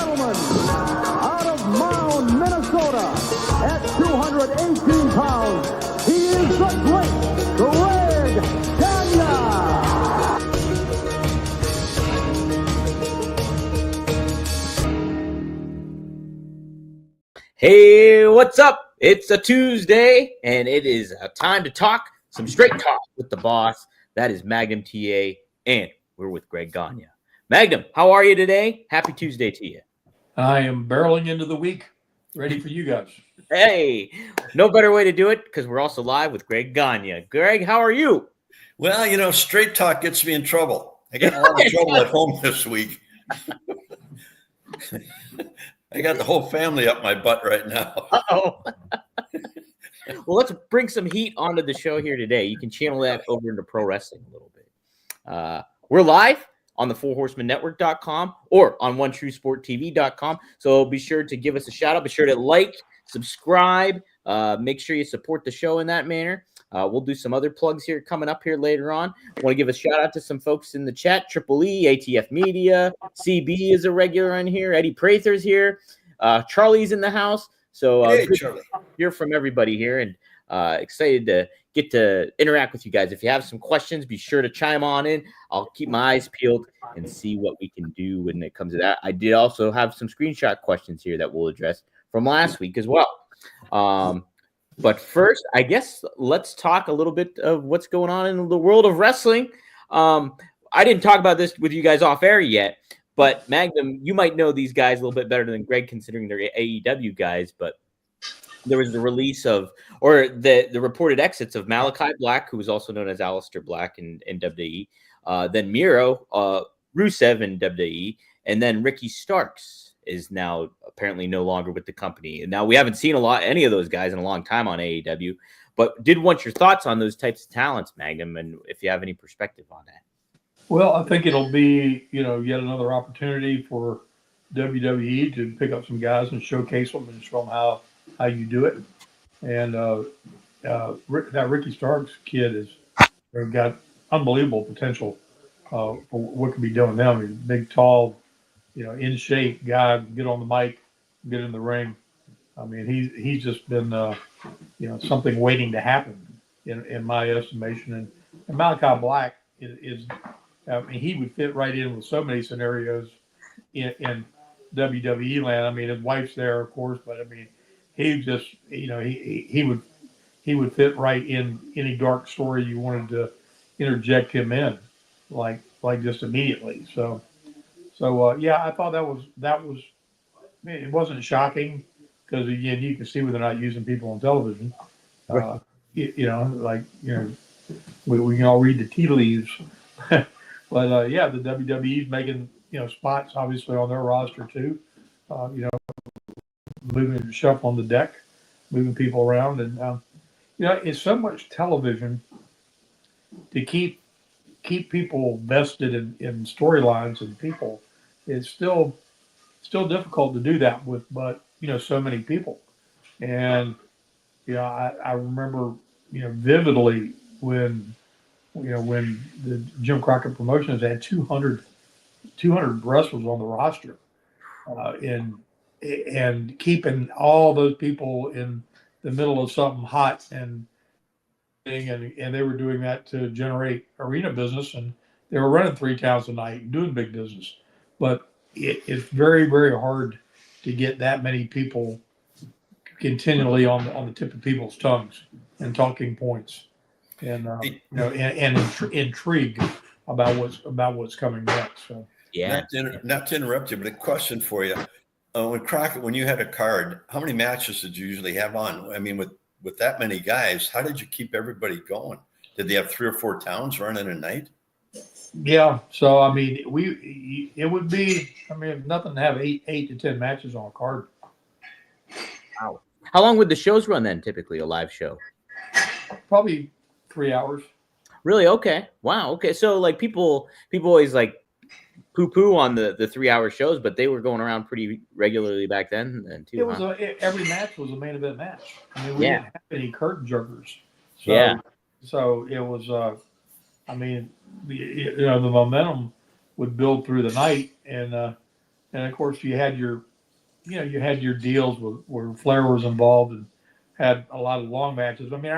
gentlemen, out of Mound, Minnesota, at 218 pounds, he is the great Greg Gagne. Hey, what's up? It's a Tuesday, and it is a time to talk some straight talk with the boss. That is Magnum TA, and we're with Greg Gagne. Magnum, how are you today? Happy Tuesday to you. I am barreling into the week, ready for you guys. Hey, no better way to do it because we're also live with Greg Gagne. Greg, how are you? Well, you know, straight talk gets me in trouble. I got a lot of trouble at home this week. I got the whole family up my butt right now. Uh-oh. Well, let's bring some heat onto the show here today. You can channel that over into pro wrestling a little bit. We're live on the fourhorsemanetwork.com or on onetruesporttv.com. So be sure to give us a shout out. Be sure to like, subscribe. Make sure you support the show in that manner. We'll do some other plugs here coming up here later on. I want to give a shout out to some folks in the chat. Triple E, ATF Media, CB is a regular in here. Eddie Prather's here. Charlie's in the house. So Hey, Charlie. hear from everybody here, and excited to get to interact with you guys. If you have some questions, be sure to chime on in. I'll keep my eyes peeled and see what we can do when it comes to that. I did also have some screenshot questions here that we'll address from last week as well. But first, I guess let's talk a little bit of what's going on in the world of wrestling. I didn't talk about this with you guys off air yet, but Magnum, you might know these guys a little bit better than Greg, considering they're AEW guys. But there was the release of, or the reported exits of Malachi Black, who was also known as Aleister Black in WWE, then Miro, Rusev in WWE, and then Ricky Starks is now apparently no longer with the company. And now we haven't seen any of those guys in a long time on AEW, but did want your thoughts on those types of talents, Magnum, and if you have any perspective on that. Well, I think it'll be, yet another opportunity for WWE to pick up some guys and showcase them and show them how you do it. And that Ricky Starks kid has got unbelievable potential for what can be done with them. He's a big, tall, in shape guy, get on the mic, get in the ring. I mean, he's just been, something waiting to happen in my estimation. And Malachi Black is he would fit right in with so many scenarios in WWE land. I mean, his wife's there, of course, but I mean, he just, he would fit right in any dark story you wanted to interject him in, like just immediately. So yeah, I thought that was. It wasn't shocking because again, you can see when they're not using people on television. Right. We can all read the tea leaves, but yeah, the WWE's making spots obviously on their roster too. Moving shuffle on the deck, moving people around, and it's so much television to keep people vested in storylines and people. It's still difficult to do that with, but so many people. And I remember vividly when the Jim Crockett Promotions had 200 wrestlers on the roster, and keeping all those people in the middle of something hot and they were doing that to generate arena business, and they were running 3 towns a night and doing big business. But it's very, very hard to get that many people continually on the tip of people's tongues and talking points, and intrigue about what's coming next. So Yeah. Not to interrupt you, but a question for you. When you had a card, how many matches did you usually have on? I mean, with that many guys, how did you keep everybody going? Did they have 3 or 4 towns running a night? Yeah. So I mean, it would be. I mean, nothing to have 8 to 10 matches on a card. Wow. How long would the shows run then? Typically, a live show. Probably 3 hours. Really? Okay. Wow. Okay. So like people always like poo on the 3-hour shows, but they were going around pretty regularly back then too. It was every match was a main event match. I mean, we Yeah. didn't have any curtain jerkers. So, Yeah. So it was. I mean, the momentum would build through the night, and and of course you had your deals where Flair was involved and had a lot of long matches. I mean,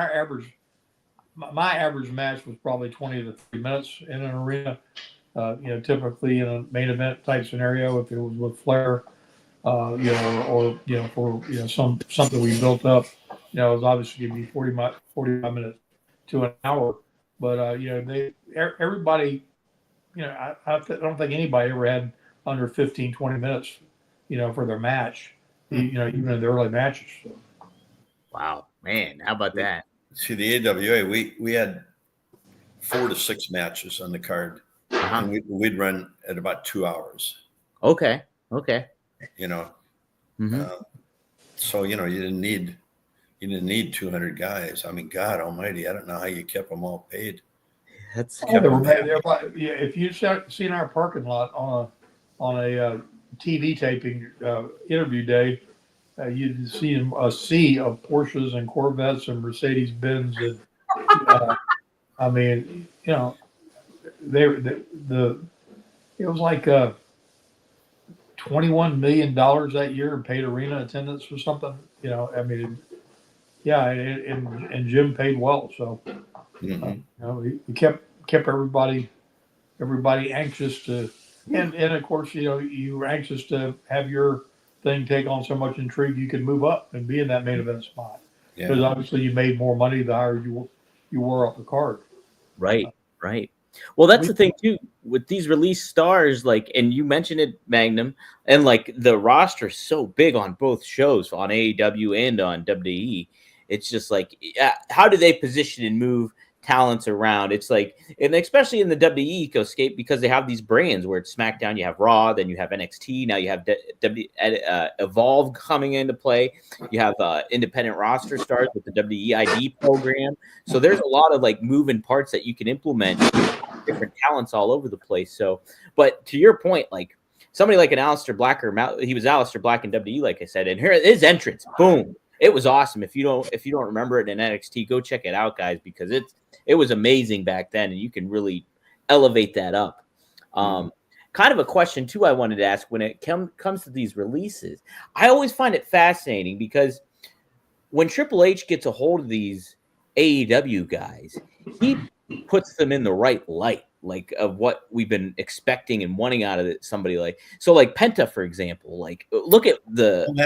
my average match was probably 20 to 30 minutes in an arena. Typically in a main event type scenario, if it was with Flair, or for something we built up, it was obviously going to be 45 minutes to an hour. But everybody, I don't think anybody ever had under 15, 20 minutes, for their match, even in the early matches. So. Wow, man, how about that? See, the AWA, we had 4 to 6 matches on the card, and we'd run at about 2 hours. Okay. So you didn't need 200 guys. I mean, God Almighty, I don't know how you kept them all paid. If you seen our parking lot on a TV taping interview day, you'd see a sea of Porsches and Corvettes and Mercedes Benz, and I mean, it was like $21 million that year in paid arena attendance or something. I mean, and Jim paid well, so he kept everybody anxious to, and of course, you were anxious to have your thing take on so much intrigue you could move up and be in that main event spot, because obviously you made more money the higher you were up the card. Right. Well, that's the thing too with these release stars, and you mentioned it, Magnum, and the roster is so big on both shows, on AEW and on WWE. It's just how do they position and move talents around? It's and especially in the WWE ecoscape, because they have these brands where it's SmackDown, you have Raw, then you have NXT, now you have Evolve coming into play, you have independent roster stars with the WEID program. So there's a lot of moving parts that you can implement, different talents all over the place. So, but to your point, somebody like an Aleister Black, he was Aleister Black in WWE, like I said, and here his entrance, boom. It was awesome. If you don't remember it in NXT, go check it out, guys, because it was amazing back then, and you can really elevate that up. Kind of a question too I wanted to ask when it comes to these releases. I always find it fascinating because when Triple H gets a hold of these AEW guys, he puts them in the right light, of what we've been expecting and wanting out of it. Somebody Penta, for example, look at the. Well,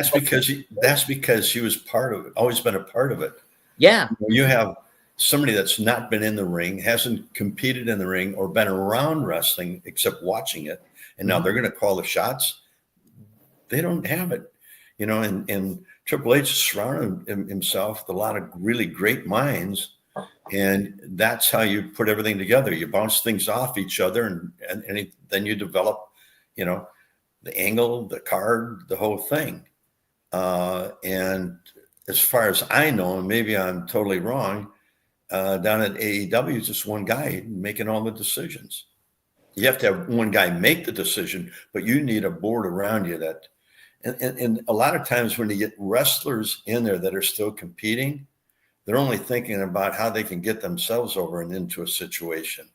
that's because she was part of it, always been a part of it. Yeah. You have somebody that's not been in the ring, hasn't competed in the ring or been around wrestling except watching it, and now they're going to call the shots. They don't have it, and Triple H surrounded himself with a lot of really great minds. And that's how you put everything together. You bounce things off each other, and then you develop, the angle, the card, the whole thing. And as far as I know, and maybe I'm totally wrong, down at AEW, it's just one guy making all the decisions. You have to have one guy make the decision, but you need a board around you that, and a lot of times when you get wrestlers in there that are still competing, they're only thinking about how they can get themselves over and into a situation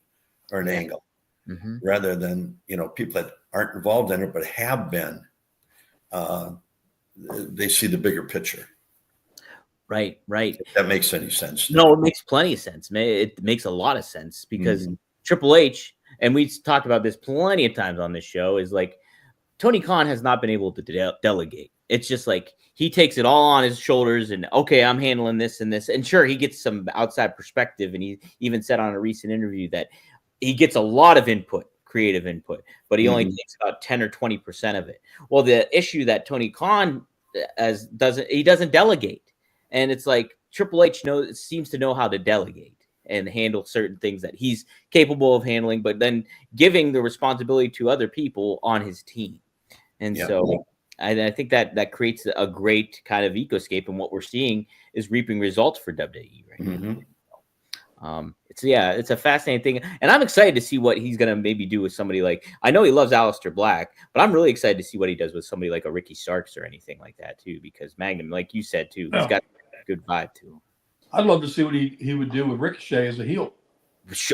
or an angle, rather than, people that aren't involved in it but have been. They see the bigger picture. Right. If that makes any sense. No, it makes plenty of sense, man. It makes a lot of sense because Triple H, and we've talked about this plenty of times on this show, is Tony Khan has not been able to delegate. It's just he takes it all on his shoulders and, okay, I'm handling this and this. And sure, he gets some outside perspective. And he even said on a recent interview that he gets a lot of input, creative input, but he only takes about 10 or 20% of it. Well, the issue that Tony Khan doesn't delegate. And it's Triple H seems to know how to delegate and handle certain things that he's capable of handling, but then giving the responsibility to other people on his team. And so I think that creates a great kind of ecoscape, and what we're seeing is reaping results for WWE right now. It's a fascinating thing, and I'm excited to see what he's gonna maybe do with somebody I know he loves Aleister Black, but I'm really excited to see what he does with somebody like a Ricky Starks or anything like that too, because Magnum, like you said too, he's got a good vibe to him. I'd love to see what he would do with Ricochet as a heel.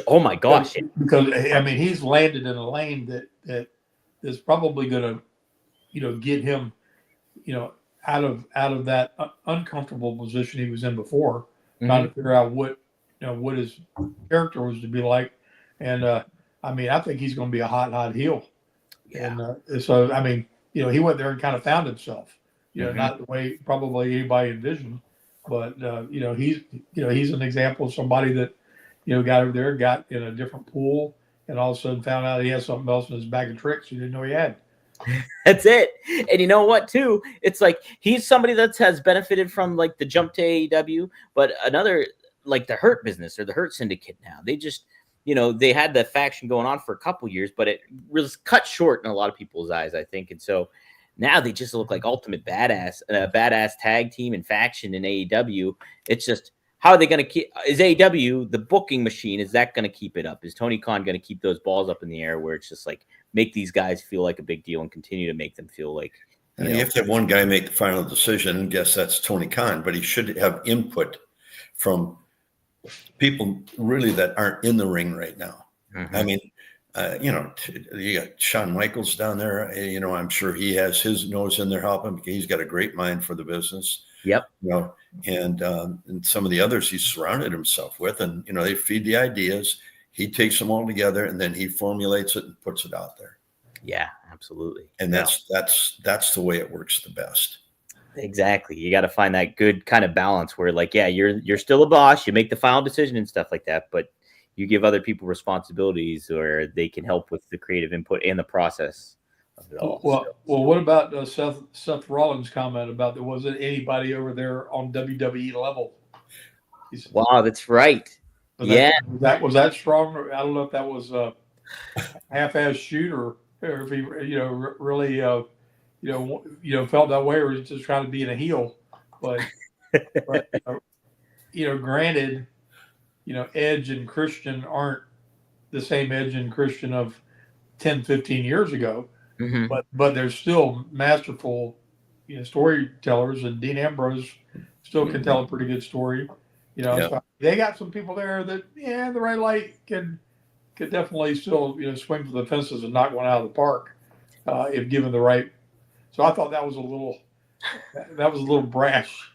Oh my gosh! Because I mean, he's landed in a lane that is probably going to get him, out of that uncomfortable position he was in before, trying to figure out what his character was to be like. And I think he's going to be a hot heel. Yeah. And so he went there and kind of found himself. Not the way probably anybody envisioned, but he's an example of somebody that got over there, got in a different pool, and all of a sudden found out he had something else in his bag of tricks he didn't know he had. That's it. And you know what, too? It's like he's somebody that has benefited from like the jump to AEW, but another like the Hurt business or the Hurt Syndicate now. They just, they had the faction going on for a couple years, but it was cut short in a lot of people's eyes, I think. And so now they just look like ultimate badass tag team and faction in AEW. It's just, how are they going to keep? Is AEW the booking machine? Is that going to keep it up? Is Tony Khan going to keep those balls up in the air where it's just like make these guys feel like a big deal and continue to make them feel like? You have to have one guy make the final decision. And guess that's Tony Khan, but he should have input from people really that aren't in the ring right now. I mean, you got Shawn Michaels down there. I'm sure he has his nose in there helping because he's got a great mind for the business. Yep. And some of the others he's surrounded himself with, and they feed the ideas. He takes them all together, and then he formulates it and puts it out there. Yeah, absolutely. And that's the way it works the best. Exactly. You got to find that good kind of balance where, like, yeah, you're still a boss. You make the final decision and stuff like that, but you give other people responsibilities, or they can help with the creative input and the process of it all. Well, what about Seth Rollins' comment about there wasn't anybody over there on WWE level? Wow, that's right. Was that strong? I don't know if that was a half-ass shoot or if he really felt that way, or was just trying to be in a heel. But granted, Edge and Christian aren't the same Edge and Christian of 10, 15 years ago, but they're still masterful, storytellers, and Dean Ambrose still can tell a pretty good story. So they got some people there that, the right light could definitely still, swing for the fences and knock one out of the park if given the right. So I thought that was a little brash.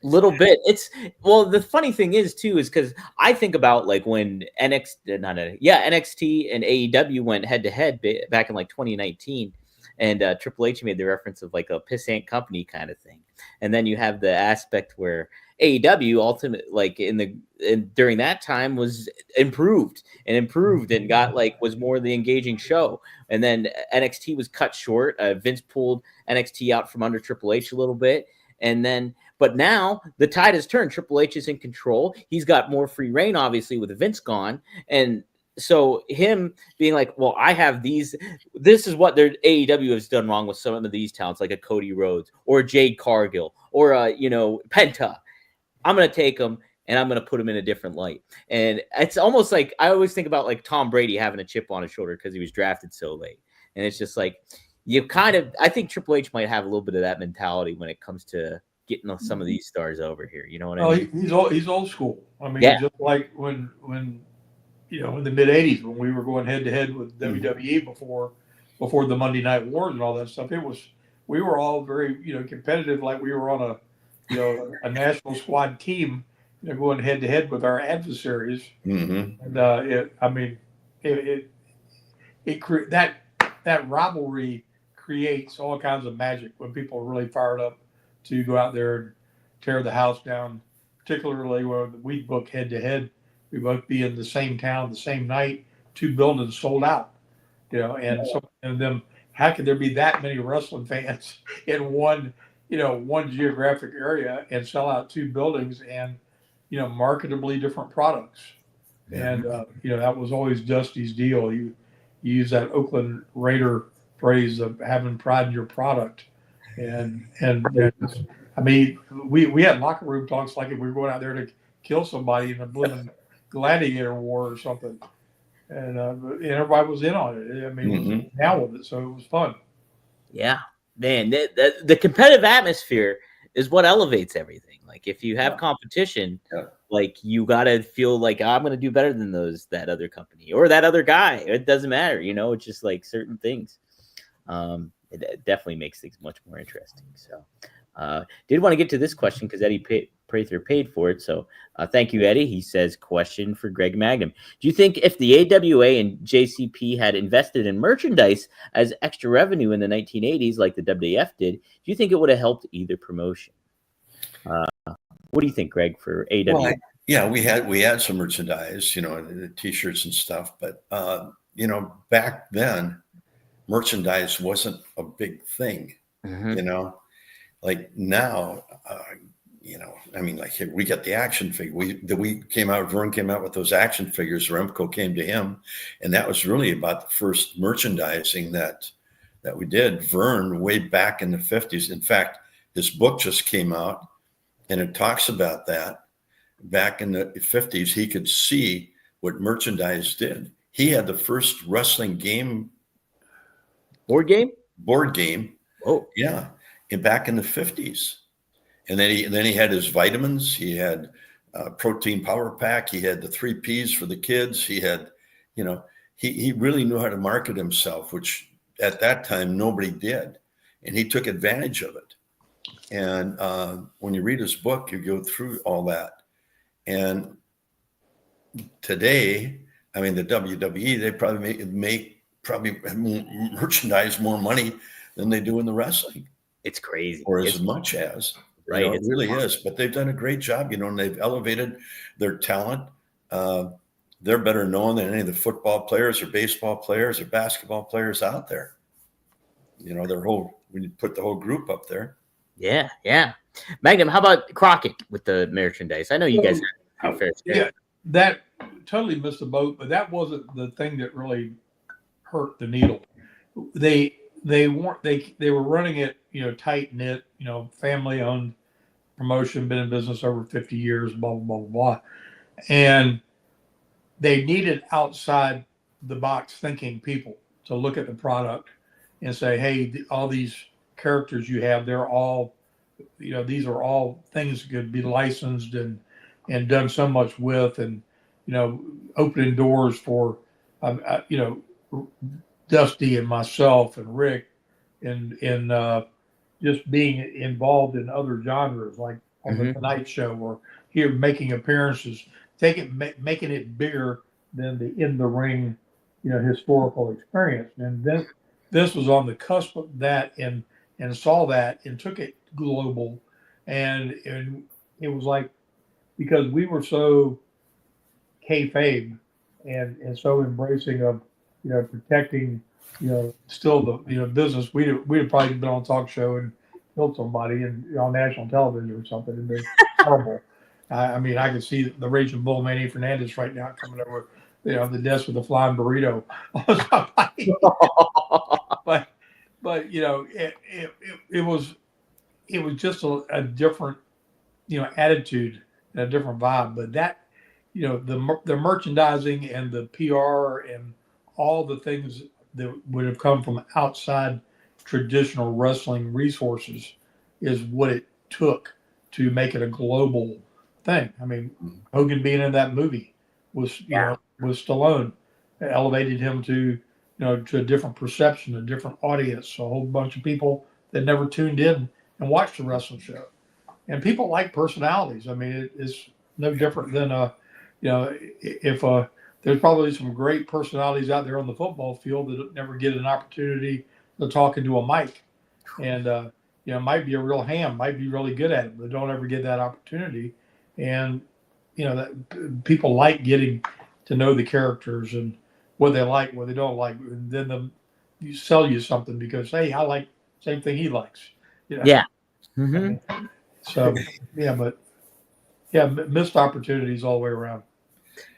Little bit. It's the funny thing is too, is because I think about like when NXT and AEW went head to head back in like 2019, and Triple H made the reference of like a pissant company kind of thing, and then you have the aspect where AEW during that time was improved and got was more the engaging show, and then NXT was cut short. Vince pulled NXT out from under Triple H a little bit, but now the tide has turned. Triple H is in control. He's got more free reign, obviously, with Vince gone. And so him being like, well, I have these. This is what their AEW has done wrong with some of these talents, like a Cody Rhodes or a Jade Cargill or Penta. I'm going to take them and I'm going to put them in a different light. And it's almost like I always think about like Tom Brady having a chip on his shoulder because he was drafted so late. And it's just like I think Triple H might have a little bit of that mentality when it comes to getting some of these stars over here. You know what I mean? He's old school. I mean, just like when in the mid 80s when we were going head to head with WWE before the Monday Night Wars and all that stuff, we were all very competitive, like we were on a national squad team, going head to head with our adversaries. And that rivalry creates all kinds of magic when people are really fired up to go out there and tear the house down, particularly when we book head to head. We both be in the same town the same night, 2 buildings sold out, and them, how could there be that many wrestling fans in one geographic area and sell out 2 buildings and, marketably different products. And, that was always Dusty's deal. You use that Oakland Raider phrase of having pride in your product. And I mean, we had locker room talks like if we were going out there to kill somebody in a blooming gladiator war or something. And everybody was in on it. I mean, now with it, so it was fun. Yeah, man, the competitive atmosphere is what elevates everything. Like if you have competition, like you got to feel like I'm going to do better than that other company or that other guy. It doesn't matter, it's just like certain things. It definitely makes things much more interesting. So, did want to get to this question because Eddie Prather paid for it. So, thank you, Eddie. He says, question for Greg Magnum. Do you think if the AWA and JCP had invested in merchandise as extra revenue in the 1980s, like the WWF did, do you think it would have helped either promotion? What do you think, Greg, for AWA? Well, yeah, we had some merchandise, the T-shirts and stuff, but back then, merchandise wasn't a big thing. Mhm. Like now, I mean, like we got the action figure. Vern came out with those action figures. Remco came to him, and that was really about the first merchandising that we did. Vern, way back in the 50s. In fact, his book just came out, and it talks about that. Back in the 50s, he could see what merchandise did. He had the first wrestling game. Board game? Oh, yeah. And back in the 50s. And then he had his vitamins. He had protein power pack. He had the 3 Ps for the kids. He had, he really knew how to market himself, which at that time nobody did. And he took advantage of it. And when you read his book, you go through all that. And today, I mean, the WWE, they probably make merchandise more money than they do in the wrestling. It's crazy. Or as much as. Right. It really is. But they've done a great job, and they've elevated their talent. They're better known than any of the football players or baseball players or basketball players out there. When you put the whole group up there. Yeah, yeah. Magnum, how about Crockett with the merchandise? I know you guys had a fair share. Yeah, that totally missed the boat, but that wasn't the thing that really hurt the needle. They were running it, tight knit, family owned promotion, been in business over 50 years, blah, blah, blah, blah. And they needed outside the box thinking people to look at the product and say, hey, all these characters you have, they're all, these are all things that could be licensed and done so much with, and, opening doors for, Dusty and myself and Rick and just being involved in other genres, like on the Tonight Show, or here making appearances, making it bigger than the in the ring, historical experience. And then this was on the cusp of that, and saw that and took it global, and it was like, because we were so kayfabe and so embracing of protecting still the business, we'd have probably been on a talk show and killed somebody and on national television or something, and been horrible. I mean, I could see the Raging Bull Manny Fernandez right now coming over the desk with a flying burrito on somebody. but it was just a different attitude and a different vibe. But that the merchandising and the PR and all the things that would have come from outside traditional wrestling resources is what it took to make it a global thing. I mean, Hogan being in that movie was was Stallone, elevated him to to a different perception, a different audience, a whole bunch of people that never tuned in and watched the wrestling show. And people like personalities. I mean, it's no different than if there's probably some great personalities out there on the football field that never get an opportunity to talk into a mic, and might be a real ham, might be really good at it, but don't ever get that opportunity. And that people like getting to know the characters and what they like, what they don't like, and then you sell you something because, hey, I like the same thing he likes. Yeah. So missed opportunities all the way around.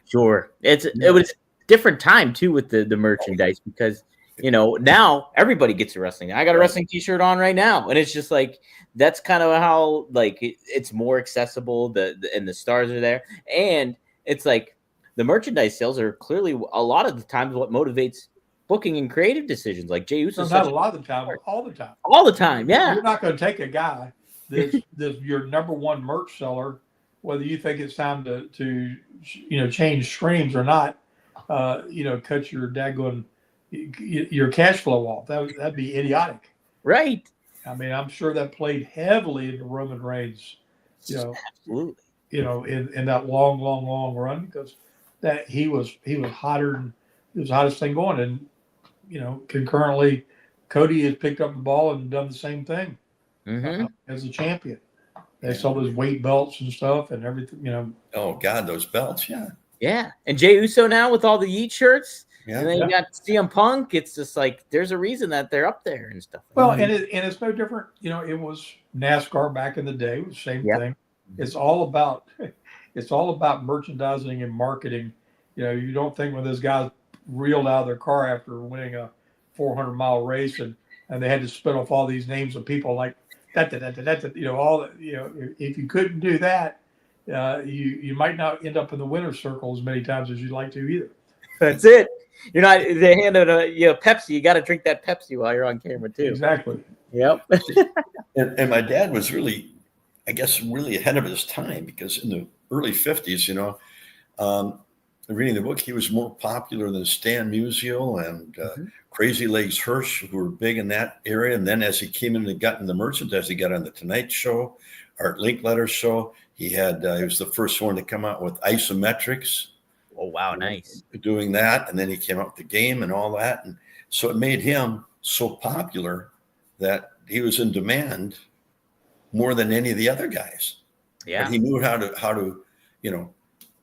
Sure. It was a different time too with the merchandise, because now everybody gets a wrestling. I got a wrestling t-shirt on right now, and it's just like, that's kind of how it's more accessible, and the stars are there, and it's like the merchandise sales are clearly a lot of the times what motivates booking and creative decisions. Like Jey Uso, not a lot of the time, all the time. Yeah, you're not going to take a guy that's your number one merch seller, whether you think it's time to change streams or not, cut your daggone your cash flow off. That'd be idiotic. Right. I mean, I'm sure that played heavily into Roman Reigns, Absolutely. In that long run, because that he was hotter than he was the hottest thing going, and concurrently, Cody has picked up the ball and done the same thing as a champion. They saw those weight belts and stuff and everything. Oh God, those belts, yeah. Yeah, and Jey Uso now with all the Yeet shirts. Yeah. And then you got CM Punk. It's just like there's a reason that they're up there and stuff. Well, and it's no different. It was NASCAR back in the day. It was the same thing. It's all about merchandising and marketing. You don't think when those guys reeled out of their car after winning a 400-mile race and they had to spit off all these names of people like that. If you couldn't do that, you might not end up in the winner's circle as many times as you'd like to either. That's it. You're not. They handed a Pepsi. You got to drink that Pepsi while you're on camera too. Exactly. Yep. and my dad was really, I guess, really ahead of his time, because in the early 50s, reading the book, he was more popular than Stan Musial and Crazy Legs Hirsch, who were big in that area. And then as he came in and got in the merchandise, he got on the Tonight Show, Art Linkletter show. He was the first one to come out with isometrics. Oh, wow. Nice. Doing that. And then he came out with the game and all that. And so it made him so popular that he was in demand more than any of the other guys. Yeah. But he knew how to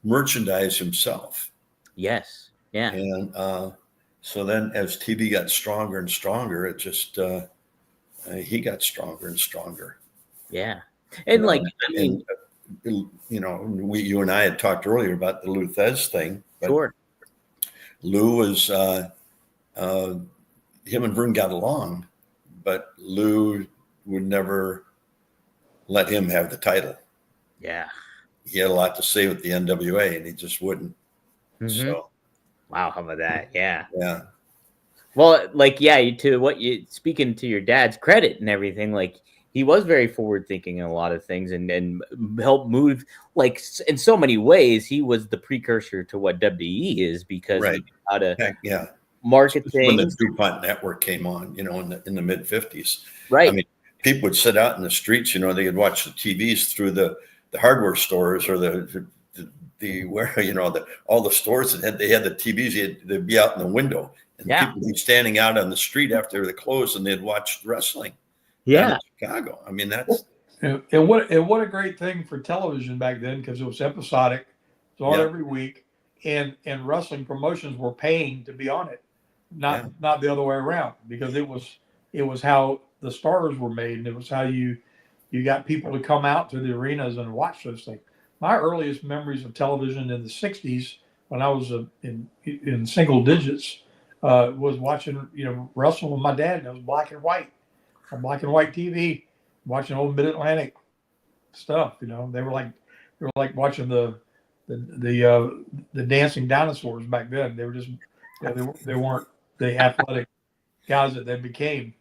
merchandise himself. Yes. Yeah. And so then as TV got stronger and stronger, it just, he got stronger and stronger. Yeah. And you and I had talked earlier about the Lou Thez thing. But sure. Lou was, him and Vern got along, but Lou would never let him have the title. Yeah. He had a lot to say with the NWA and he just wouldn't. So. Wow. How about that? Yeah. Yeah. Well, speaking to your dad's credit and everything, he was very forward thinking in a lot of things and helped move, in so many ways. He was the precursor to what WWE is, because he knew how to market things. When the DuPont network came on, in the mid 50s, right? I mean, people would sit out in the streets, they could watch the TVs through the hardware stores or all the stores that they had the TVs. They'd be out in the window, and people would be standing out on the street after they closed, and they'd watch wrestling. Yeah, in Chicago. I mean, that's and what a great thing for television back then, because it was episodic, it was on every week, and wrestling promotions were paying to be on it, not the other way around, because it was how the stars were made, and it was how you got people to come out to the arenas and watch those things. My earliest memories of television in the 60s, when I was in single digits, was watching wrestling with my dad, and it was black and white. On black and white TV, watching old Mid-Atlantic stuff. They were like watching the dancing dinosaurs back then. They were just they weren't the athletic guys that they became.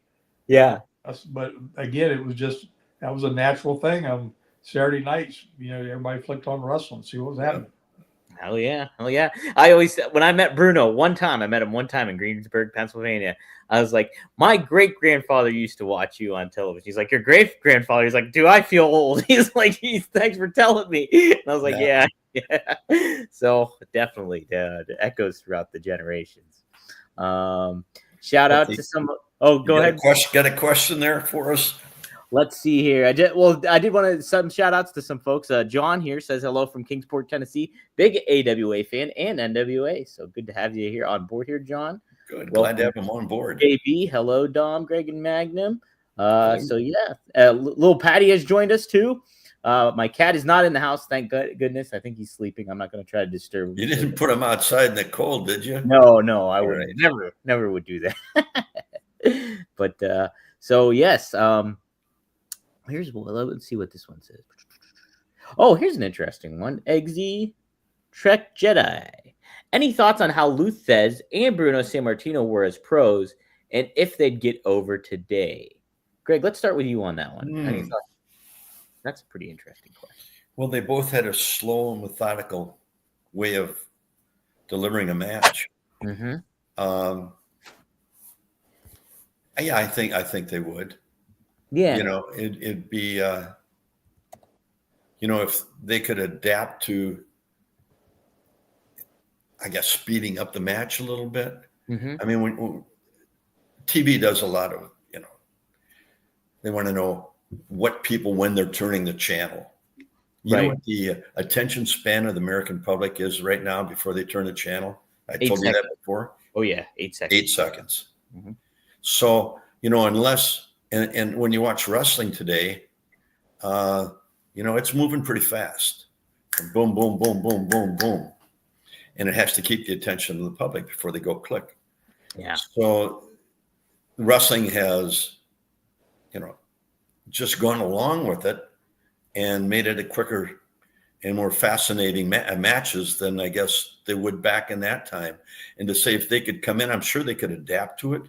Yeah. But again, it was just, that was a natural thing. On Saturday nights, everybody flicked on wrestling, see what was happening. Hell yeah. I always, when I met Bruno I met him one time in Greensburg, Pennsylvania. I was like, my great-grandfather used to watch you on television. He's like, your great-grandfather? He's like, do I feel old? He's like, thanks for telling me. And I was like, yeah. So definitely, it echoes throughout the generations. Shout out to some. Oh, go ahead. Got a question there for us? Let's see here. I did want to some shout outs to some folks. John here says hello from Kingsport, Tennessee. Big AWA fan and NWA. So good to have you here on board here, John. Good. Glad to have him on board. JB, hello, Dom, Greg, and Magnum. Little Patty has joined us too. My cat is not in the house, thank goodness. I think he's sleeping. I'm not going to try to disturb him. You didn't put him outside in the cold, did you? No, I wouldn't. Never would do that. But so yes, let's see what this one says. Oh, here's an interesting one. Eggsy Trek Jedi. Any thoughts on how Lou Thez and Bruno Sammartino were as pros, and if they'd get over today? Greg, let's start with you on that one. That's a pretty interesting question. Well, they both had a slow and methodical way of delivering a match. Yeah, I think they would. Yeah. You know, it'd be you know, if they could adapt to, I guess, speeding up the match a little bit. Mm-hmm. I mean, when TV does a lot of, you know, they want to know what people when they're turning the channel. You know Right. what the attention span of the American public is right now before they turn the channel? I 8 told you that seconds. before. Oh yeah, 8 seconds. 8 seconds. Mm-hmm. So, you know, unless, and when you watch wrestling today, you know, it's moving pretty fast. Boom, boom, boom, boom, boom, boom. And it has to keep the attention of the public before they go click. Yeah. So wrestling has, you know, just gone along with it and made it a quicker and more fascinating matches than I guess they would back in that time. And to say if they could come in, I'm sure they could adapt to it,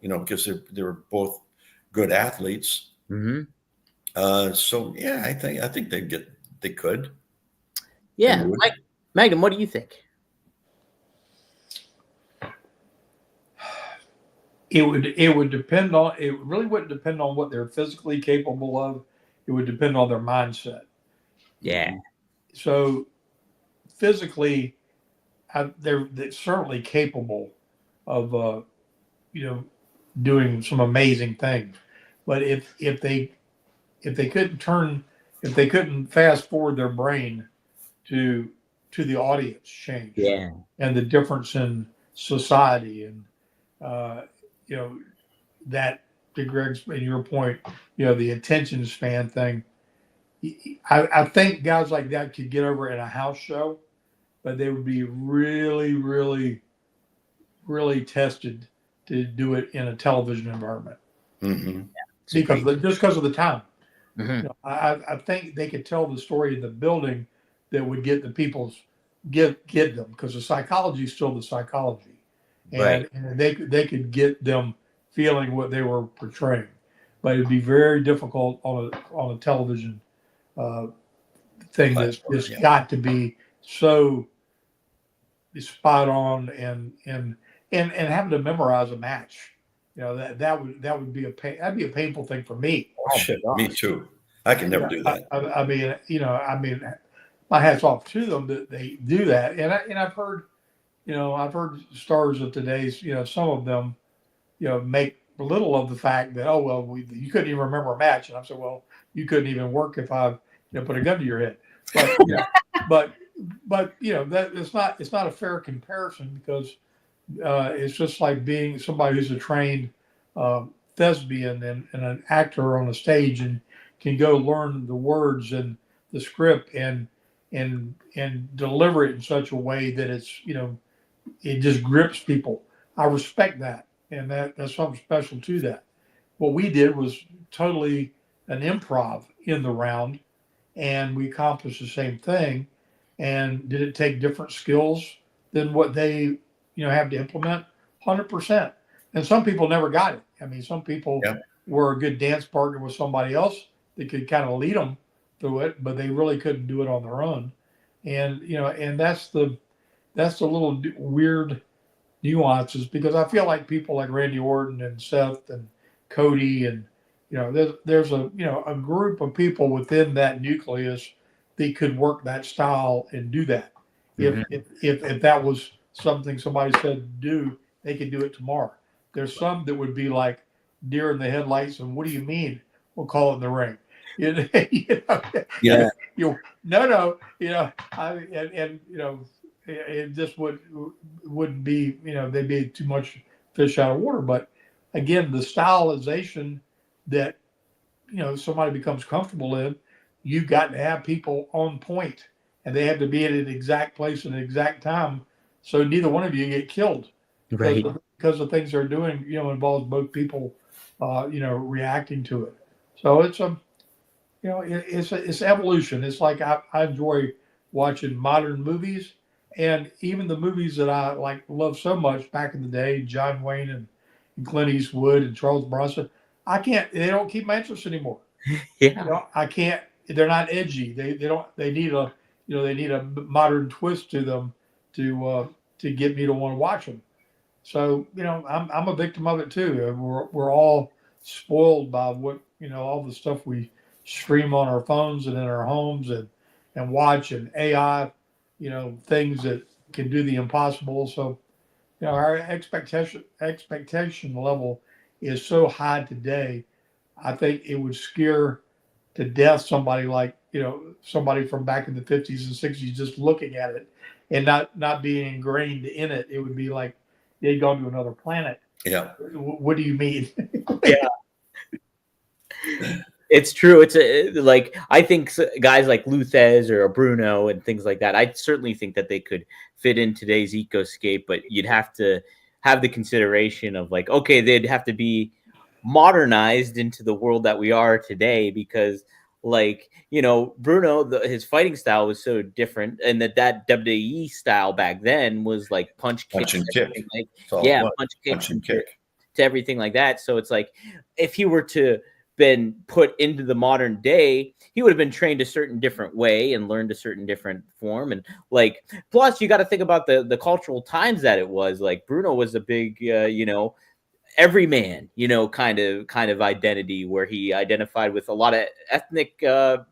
you know, because they were both good athletes. Mm-hmm. So yeah, I think they could. Yeah. Magnum, what do you think? It would depend on, it really wouldn't depend on what they're physically capable of. It would depend on their mindset. Yeah. So physically, they're certainly capable of, you know, doing some amazing things. But if they couldn't fast forward their brain to the audience change Yeah. and the difference in society and you know, that, to Greg's and your point, you know, the attention span thing. I think guys like that could get over in a house show, but they would be really, really, really tested to do it in a television environment. Mm-hmm. Because of the time. Mm-hmm. You know, I think they could tell the story in the building that would get the people's get them, because the psychology is still the psychology, and, Right. and they could get them feeling what they were portraying, but it'd be very difficult on a television thing that's just got to be so spot on and having to memorize a match. You know, that would be that'd be a painful thing for me. Oh, shit, me too. I can never do that. I mean, you know, my hat's off to them that they do that. And I've heard, you know, stars of today's, you know, some of them, you know, make little of the fact that, oh, well, you couldn't even remember a match. And I said, well, you couldn't even work if I, you know, put a gun to your head. But, you know, but, you know, that it's not a fair comparison, because it's just like being somebody who's a trained thespian and an actor on a stage and can go learn the words and the script and deliver it in such a way that it's, you know, it just grips people. I respect that, and that's something special to that. What we did was totally an improv in the round, and we accomplished the same thing. And did it take different skills than what they, you know, have to implement? 100%. And some people never got it. I mean, some people were a good dance partner with somebody else that could kind of lead them through it, but they really couldn't do it on their own. And, you know, and that's the little weird nuances, because I feel like people like Randy Orton and Seth and Cody and, you know, there's a, you know, a group of people within that nucleus that could work that style and do that. If that was something somebody said do, they could do it tomorrow. There's some that would be like deer in the headlights, and what do you mean? We'll call it in the ring. You know, no, you know, and you know, it just wouldn't be, you know, they'd be too much fish out of water. But again, the stylization that, you know, somebody becomes comfortable in, you've got to have people on point, and they have to be at an exact place and an exact time, so neither one of you get killed. Right. Because the things they're doing, you know, involves both people, you know, reacting to it. So it's you know, it's evolution. It's like I enjoy watching modern movies, and even the movies that I love so much back in the day, John Wayne and Clint Eastwood and Charles Bronson. They don't keep my interest anymore. Yeah. You know, I can't. They're not edgy. They don't. They need a, you know, they need a modern twist to them to get me to want to watch them. So, I'm a victim of it too. We're all spoiled by what, all the stuff we stream on our phones and in our homes and watch, and AI, things that can do the impossible. So, our expectation level is so high today. I think it would scare to death somebody like, somebody from back in the 50s and 60s, just looking at it and not being ingrained in it. It would be like they'd gone to another planet. Yeah. What do you mean? Yeah. It's true. It's like, I think guys like Luthez or Bruno and things like that, I certainly think that they could fit in today's ecoscape, but you'd have to have the consideration of like, okay, they'd have to be modernized into the world that we are today, because like, Bruno, his fighting style was so different, and that WWE style back then was like punch and kick, kick. like, Yeah, punch and kick to everything like that. So it's like, if he were to been put into the modern day, he would have been trained a certain different way and learned a certain different form. And like, plus you got to think about the cultural times that it was. Like, Bruno was a big, everyman, kind of identity, where he identified with a lot of ethnic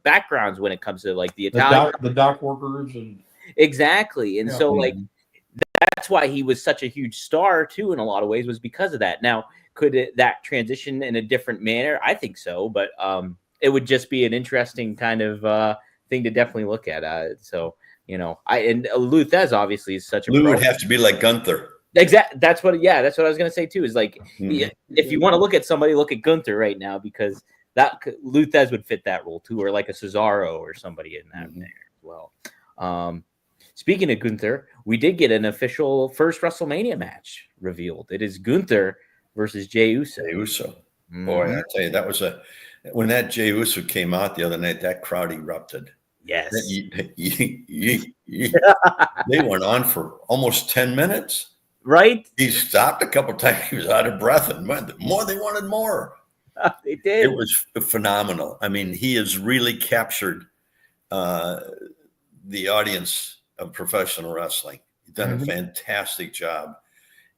backgrounds when it comes to like the Italian, the dock workers, and exactly. And so like, Mhm. that's why he was such a huge star too, in a lot of ways, was because of that. Now, could that transition in a different manner? I think so, but it would just be an interesting kind of thing to definitely look at. Luthez obviously is such a Lou pro. would have to be like Gunther. That's what I was gonna say too. Is like, if you want to look at somebody, look at Gunther right now, because that Luthez would fit that role too, or like a Cesaro or somebody in that there as well. Speaking of Gunther, we did get an official first WrestleMania match revealed. It is Gunther versus Jey Uso. Jey Uso. Boy, I tell you, that was when that Jey Uso came out the other night, that crowd erupted. Yes. They went on for almost 10 minutes. Right? He stopped a couple of times. He was out of breath, and more, they wanted more. They did. It was phenomenal. I mean, he has really captured the audience of professional wrestling. He's done a fantastic job.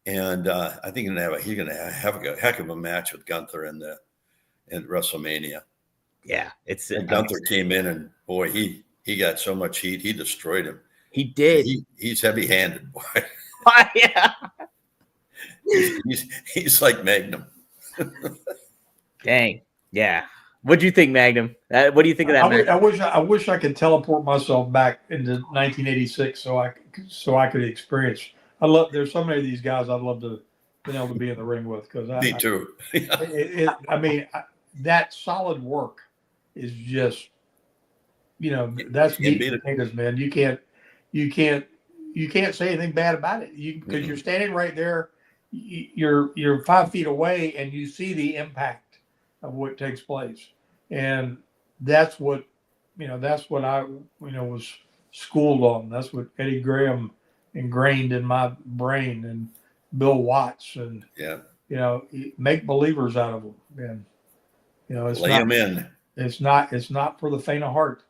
And I think he's going to have a heck of a match with Gunther in WrestleMania. Yeah, Gunther came in, and boy, he got so much heat. He destroyed him. He did. He's heavy-handed, boy. Yeah. He's like Magnum. Dang. Yeah. What do you think, Magnum? What do you think of that match? I wish I could teleport myself back into 1986 so I could experience. There's so many of these guys I'd love to be able to be in the ring with, because Me too. That solid work is just, that's meat and potatoes, man. You can't say anything bad about it, because you're standing right there. You're 5 feet away, and you see the impact of what takes place, and that's what I was schooled on. That's what Eddie Graham ingrained in my brain, and Bill Watts, and make believers out of them, and it's lay them in. It's not for the faint of heart.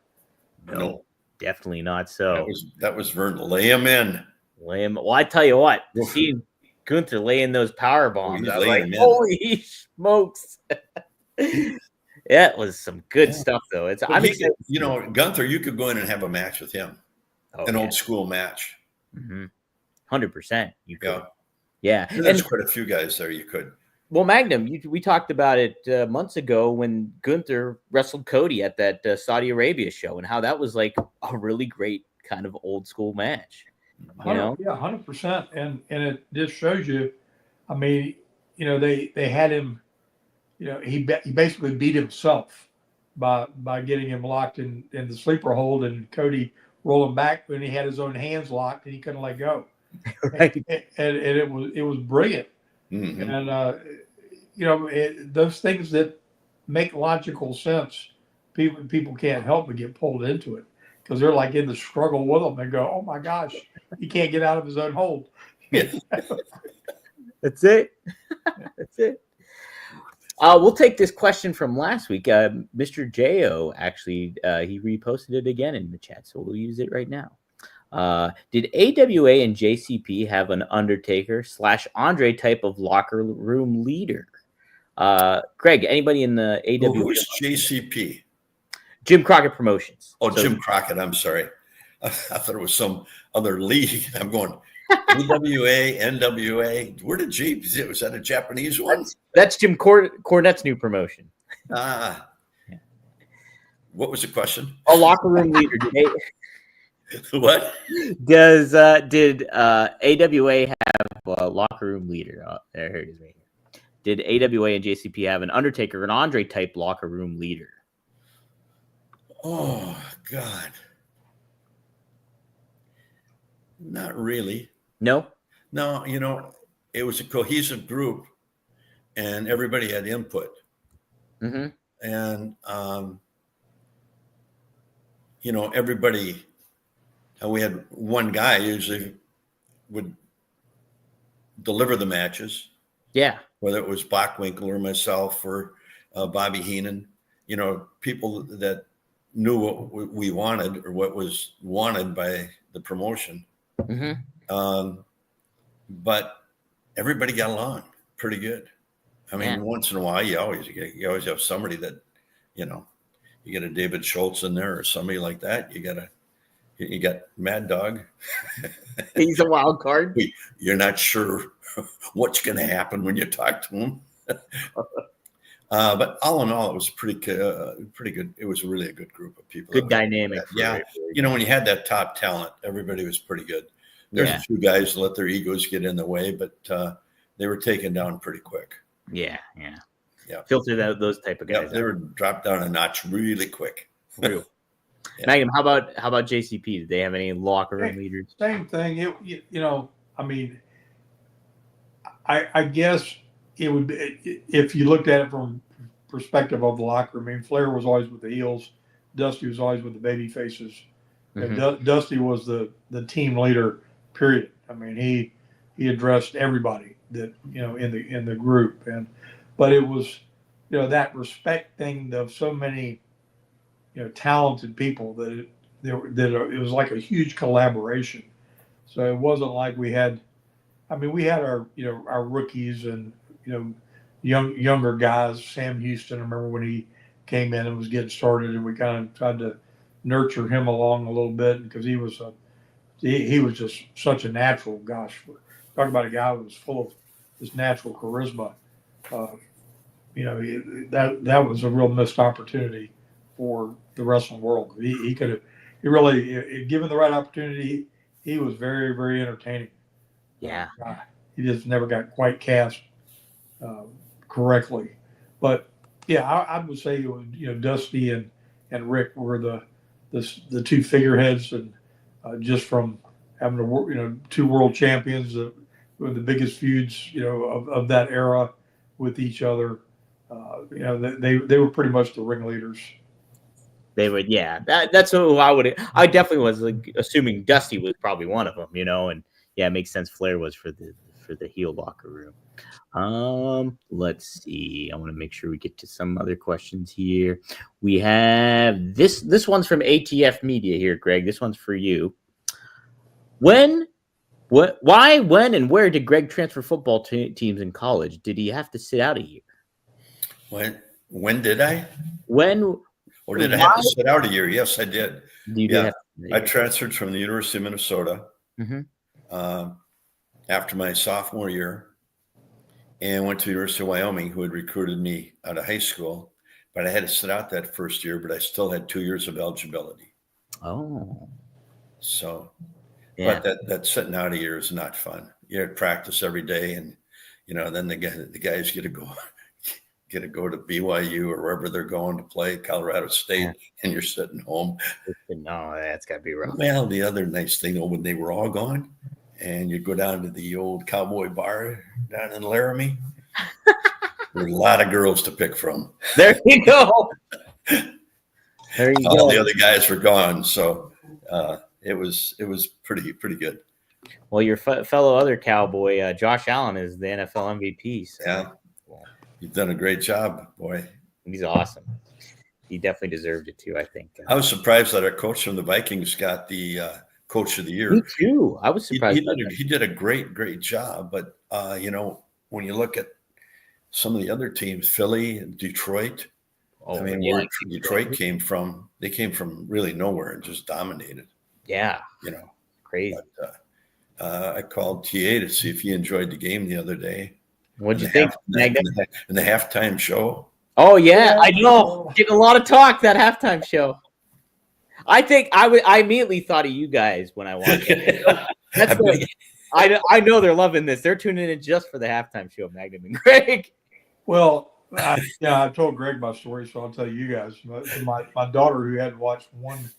No, definitely not. So that was Vern. Lay him in. Lay him. Well, I tell you what, seeing Gunther laying those power bombs, I was like, holy smokes! Yeah, it was some good stuff, though. I'm excited. Gunther, you could go in and have a match with him, old school match. 100%. You could. Yeah. There's quite a few guys there you could. Well, Magnum, we talked about it months ago when Gunther wrestled Cody at that Saudi Arabia show, and how that was like a really great kind of old school match. Yeah, 100%. And it just shows you, I mean, they had him, he basically beat himself by getting him locked in the sleeper hold, and Cody rolling back when he had his own hands locked and he couldn't let go. Right. And it was brilliant. And those things that make logical sense, people can't help but get pulled into it, because they're like in the struggle with them and go, oh my gosh, he can't get out of his own hold. That's it. That's it. We'll take this question from last week. Mr. Jo actually he reposted it again in the chat, so we'll use it right now. Did AWA and JCP have an Undertaker / Andre type of locker room leader? Greg, anybody in the AWA? Who's JCP? Jim Crockett Promotions. Oh, so, Jim Crockett. I'm sorry. I thought it was some other league. I'm going AWA, NWA. Where did was that a Japanese one? That's Jim Cornette's new promotion. Ah. What was the question? A locker room leader. What? Did AWA have a locker room leader? Oh, there it is right here. Did AWA and JCP have an Undertaker, an Andre type locker room leader? Oh, God. Not really. No? No, it was a cohesive group and everybody had input. Mm-hmm. And, everybody, we had one guy usually would deliver the matches. Yeah. Whether it was Bachwinkle or myself or Bobby Heenan, people that knew what we wanted or what was wanted by the promotion. Mm-hmm. But everybody got along pretty good. I mean, once in a while, you always have somebody that, you get a David Schultz in there or somebody like that. You got Mad Dog. He's a wild card. You're not sure what's going to happen when you talk to him. But all in all, it was pretty good. It was really a good group of people. Good dynamic. Yeah. When you had that top talent, everybody was pretty good. There's a few guys that let their egos get in the way, but they were taken down pretty quick. Yeah. Filtered out those type of guys. They were dropped down a notch really quick. Real. Magnum, how about JCP? Did they have any locker room leaders? Same thing. I guess it would be, if you looked at it from perspective of the locker room. I mean, Flair was always with the heels. Dusty was always with the baby faces. Mm-hmm. And Dusty was the team leader, period. I mean, he addressed everybody that, in the group. But it was, that respect thing of so many, talented people that it was like a huge collaboration. So it wasn't like we had our, our rookies and, younger guys. Sam Houston, I remember when he came in and was getting started, and we kind of tried to nurture him along a little bit because he was just such a natural. Gosh, talk about a guy who was full of this natural charisma. That was a real missed opportunity for the wrestling world. He could have, given the right opportunity, he was very, very entertaining. Yeah. He just never got quite cast correctly. But yeah, I would say it was, Dusty and Rick were the two figureheads, and just from having two world champions with the biggest feuds, of that era with each other. They were pretty much the ringleaders. They would, yeah. That's who I definitely was assuming Dusty was probably one of them, and yeah, it makes sense. Flair was for the heel locker room. Let's see. I want to make sure we get to some other questions here. We have this one's from ATF Media here, Greg. This one's for you. Why, when, and where did Greg transfer football teams in college? Did he have to sit out a year? When did I? Or did I have to sit out a year? Yes, I did. I transferred from the University of Minnesota after my sophomore year, and went to the University of Wyoming, who had recruited me out of high school. But I had to sit out that first year, but I still had 2 years of eligibility. Oh. So, yeah. But that sitting out a year is not fun. You have to practice every day, and then the guys get to go to BYU or wherever they're going to play, Colorado State, and you're sitting home. No, that's got to be rough. Well, the other nice thing, when they were all gone, and you'd go down to the old Cowboy Bar down in Laramie, there were a lot of girls to pick from. There you go. There you go. All the other guys were gone, so it was pretty good. Well, your fellow other Cowboy, Josh Allen, is the NFL MVP. So. Yeah. You've done a great job, boy. He's awesome. He definitely deserved it too, I think. I was surprised that our coach from the Vikings got the Coach of the Year. Me too. I was He surprised. did a great job. But, when you look at some of the other teams, Philly and Detroit, where Detroit came from, they came from really nowhere and just dominated. Yeah. Crazy. But, I called TA to see if he enjoyed the game the other day. What'd you think, Magnum? In the halftime show. Oh yeah, I know. Getting a lot of talk that halftime show. I think I immediately thought of you guys when I watched it. I know they're loving this. They're tuning in just for the halftime show, Magnum and Greg. Well, I told Greg my story, so I'll tell you guys. My daughter, who had watched one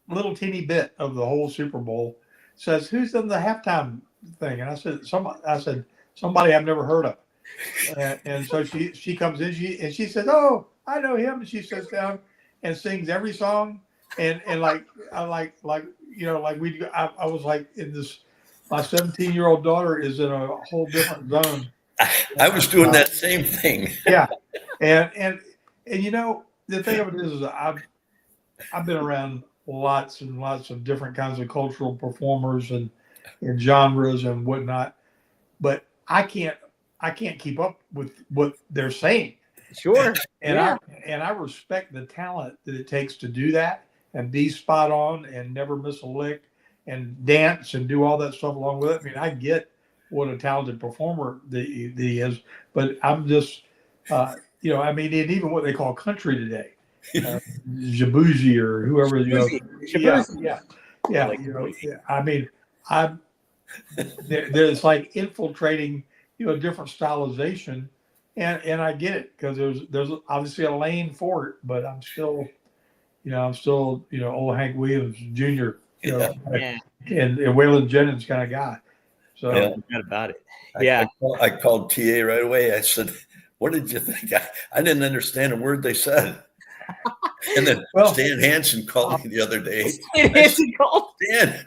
little teeny bit of the whole Super Bowl, says, "Who's in the halftime thing?" And I said, "Somebody I've never heard of." And so she comes in, she says, "Oh, I know him." And she sits down and sings every song, and I was like in this. My 17-year-old daughter is in a whole different zone. I was doing that same thing. Yeah, and the thing of it is I've been around lots and lots of different kinds of cultural performers and genres and whatnot, but I can't keep up with what they're saying. Sure. And I respect the talent that it takes to do that and be spot on and never miss a lick and dance and do all that stuff along with it. I mean, I get what a talented performer he is, but I'm just, and even what they call country today, Jabuzi or whoever, there's like infiltrating, different stylization, and I get it because there's obviously a lane for it, but I'm still old Hank Williams Jr. And Waylon Jennings kind of guy. So not about it. I called TA right away. I said, "What did you think?" I didn't understand a word they said. And then Stan Hansen called me the other day. Stan,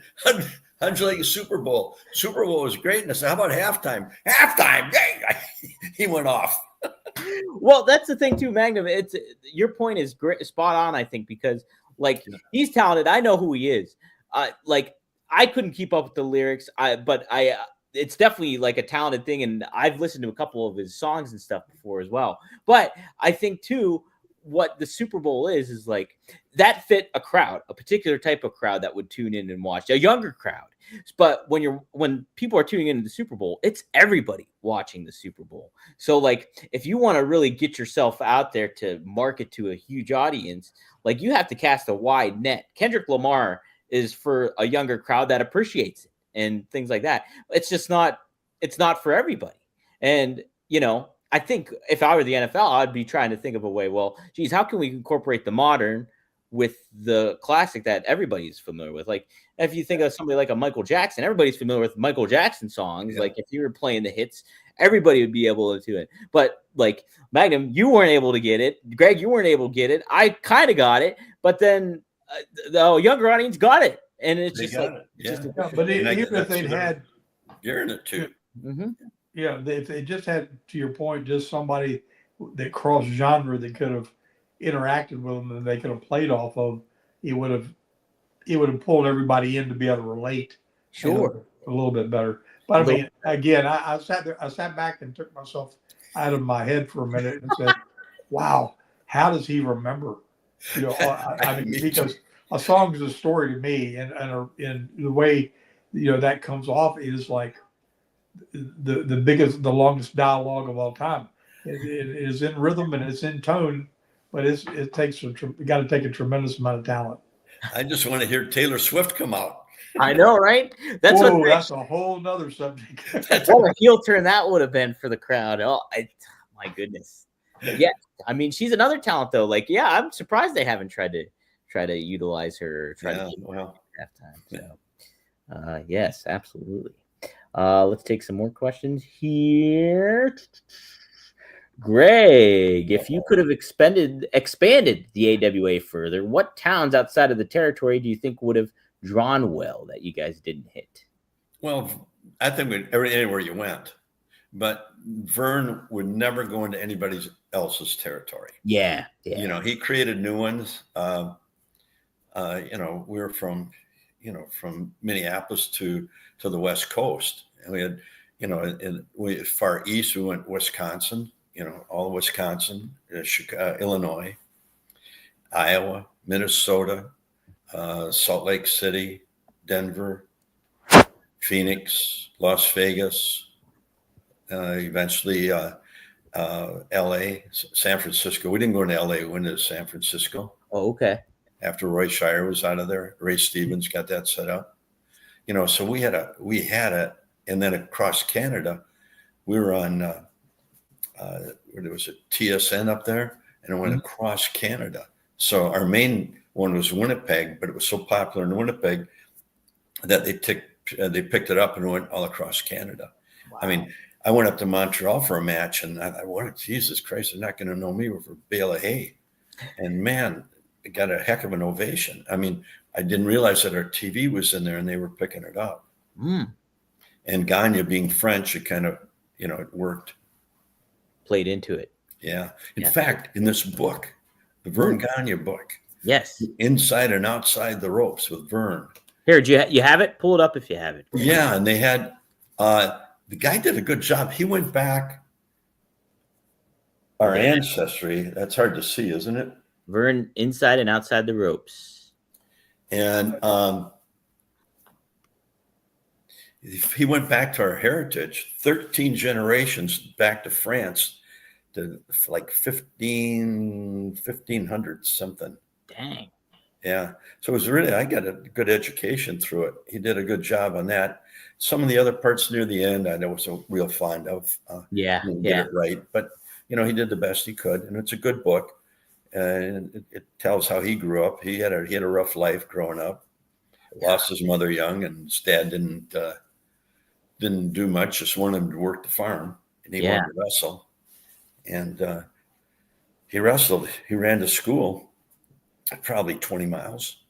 how'd you like the Super Bowl? Super Bowl was great. And I said, "How about halftime?" Halftime, he went off. Well, that's the thing too, Magnum. Your point is great, spot on. I think because he's talented. I know who he is. I couldn't keep up with the lyrics. It's definitely like a talented thing, and I've listened to a couple of his songs and stuff before as well. But I think too, what the Super Bowl is like that fit a crowd, a particular type of crowd that would tune in and watch, a younger crowd. But when people are tuning into the Super Bowl, it's everybody watching the Super Bowl. So if you want to really get yourself out there to market to a huge audience, you have to cast a wide net. Kendrick Lamar is for a younger crowd that appreciates it and things like that. It's not for everybody. And, I think if I were the NFL, I'd be trying to think of a way, well, geez, how can we incorporate the modern with the classic that everybody's familiar with? If you think of somebody like a Michael Jackson, everybody's familiar with Michael Jackson songs. Yeah. If you were playing the hits, everybody would be able to do it. But Magnum, you weren't able to get it. Greg, you weren't able to get it. I kind of got it, but then the younger audience got it. And it's just but even if they'd had, you're in it too. Mm-hmm. Yeah, if they just had, to your point, just somebody that crossed genre that could have interacted with them and they could have played off of, it would have pulled everybody in to be able to relate. Sure, a little bit better. But I mean, again, I sat back and took myself out of my head for a minute and said, "Wow, how does he remember?" Because a song is a story to me, and the way that comes off is like the longest dialogue of all time. It is in rhythm and it's in tone, but it takes you got to take a tremendous amount of talent. I just want to hear Taylor Swift come out. I know, right? That's a whole nother subject. What a heel turn that would have been for the crowd. Oh, my goodness. But yeah, I mean, she's another talent though. I'm surprised they haven't tried to utilize her. Or halftime. So, yes, absolutely. Let's take some more questions here. Greg, if you could have expanded the AWA further, what towns outside of the territory do you think would have drawn well that you guys didn't hit? Well, I think anywhere you went, but Vern would never go into anybody else's territory. Yeah. He created new ones. We were from, from Minneapolis to the West Coast. And we had, far east, we went Wisconsin, all of Wisconsin, Chicago, Illinois, Iowa, Minnesota, Salt Lake City, Denver, Phoenix, Las Vegas, eventually LA, San Francisco. We didn't go into LA, we went to San Francisco. Oh, okay. After Roy Shire was out of there, Ray Stevens got that set up. So we had a, and then across Canada, we were on, there was a TSN up there, and it went across Canada. So our main one was Winnipeg, but it was so popular in Winnipeg that they picked it up and went all across Canada. Wow. I mean, I went up to Montreal for a match, and I thought, Jesus Christ, they're not going to know me for a bale of hay. And man, it got a heck of an ovation. I mean, I didn't realize that our TV was in there and they were picking it up. And Gagne being French, it kind of, it worked. Played into it. Yeah. In fact, in this book, the Vern Gagne book. Yes. Inside and Outside the Ropes with Vern. Here, you have it? Pull it up if you have it. Yeah. And they had, the guy did a good job. He went back our ancestry. That's hard to see, isn't it? Vern, Inside and Outside the Ropes. And he went back to our heritage, 13 generations back to France, to like 1500 something. Dang. Yeah. So it was really, I got a good education through it. He did a good job on that. Some of the other parts near the end, I was a real fond of. He didn't get it right. But, he did the best he could. And it's a good book. And it tells how he grew up. He had a rough life growing up. Lost his mother young, and his dad didn't do much. Just wanted him to work the farm, and he wanted to wrestle. And he wrestled. He ran to school, probably 20 miles.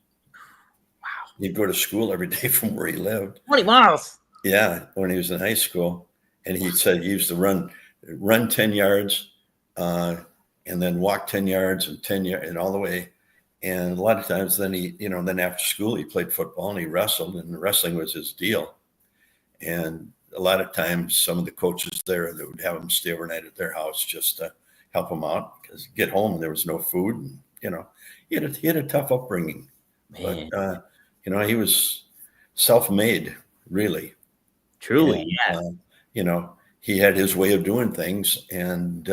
Wow! He'd go to school every day from where he lived. 20 miles. Yeah, when he was in high school, and he said he used to run 10 yards. And then walk 10 yards and 10 yards and all the way. And a lot of times then then after school, he played football and he wrestled, and wrestling was his deal. And a lot of times some of the coaches there, they would have him stay overnight at their house just to help him out, because get home and there was no food. And, he had a tough upbringing. Man. But, he was self-made, really. Truly. And, he had his way of doing things, and,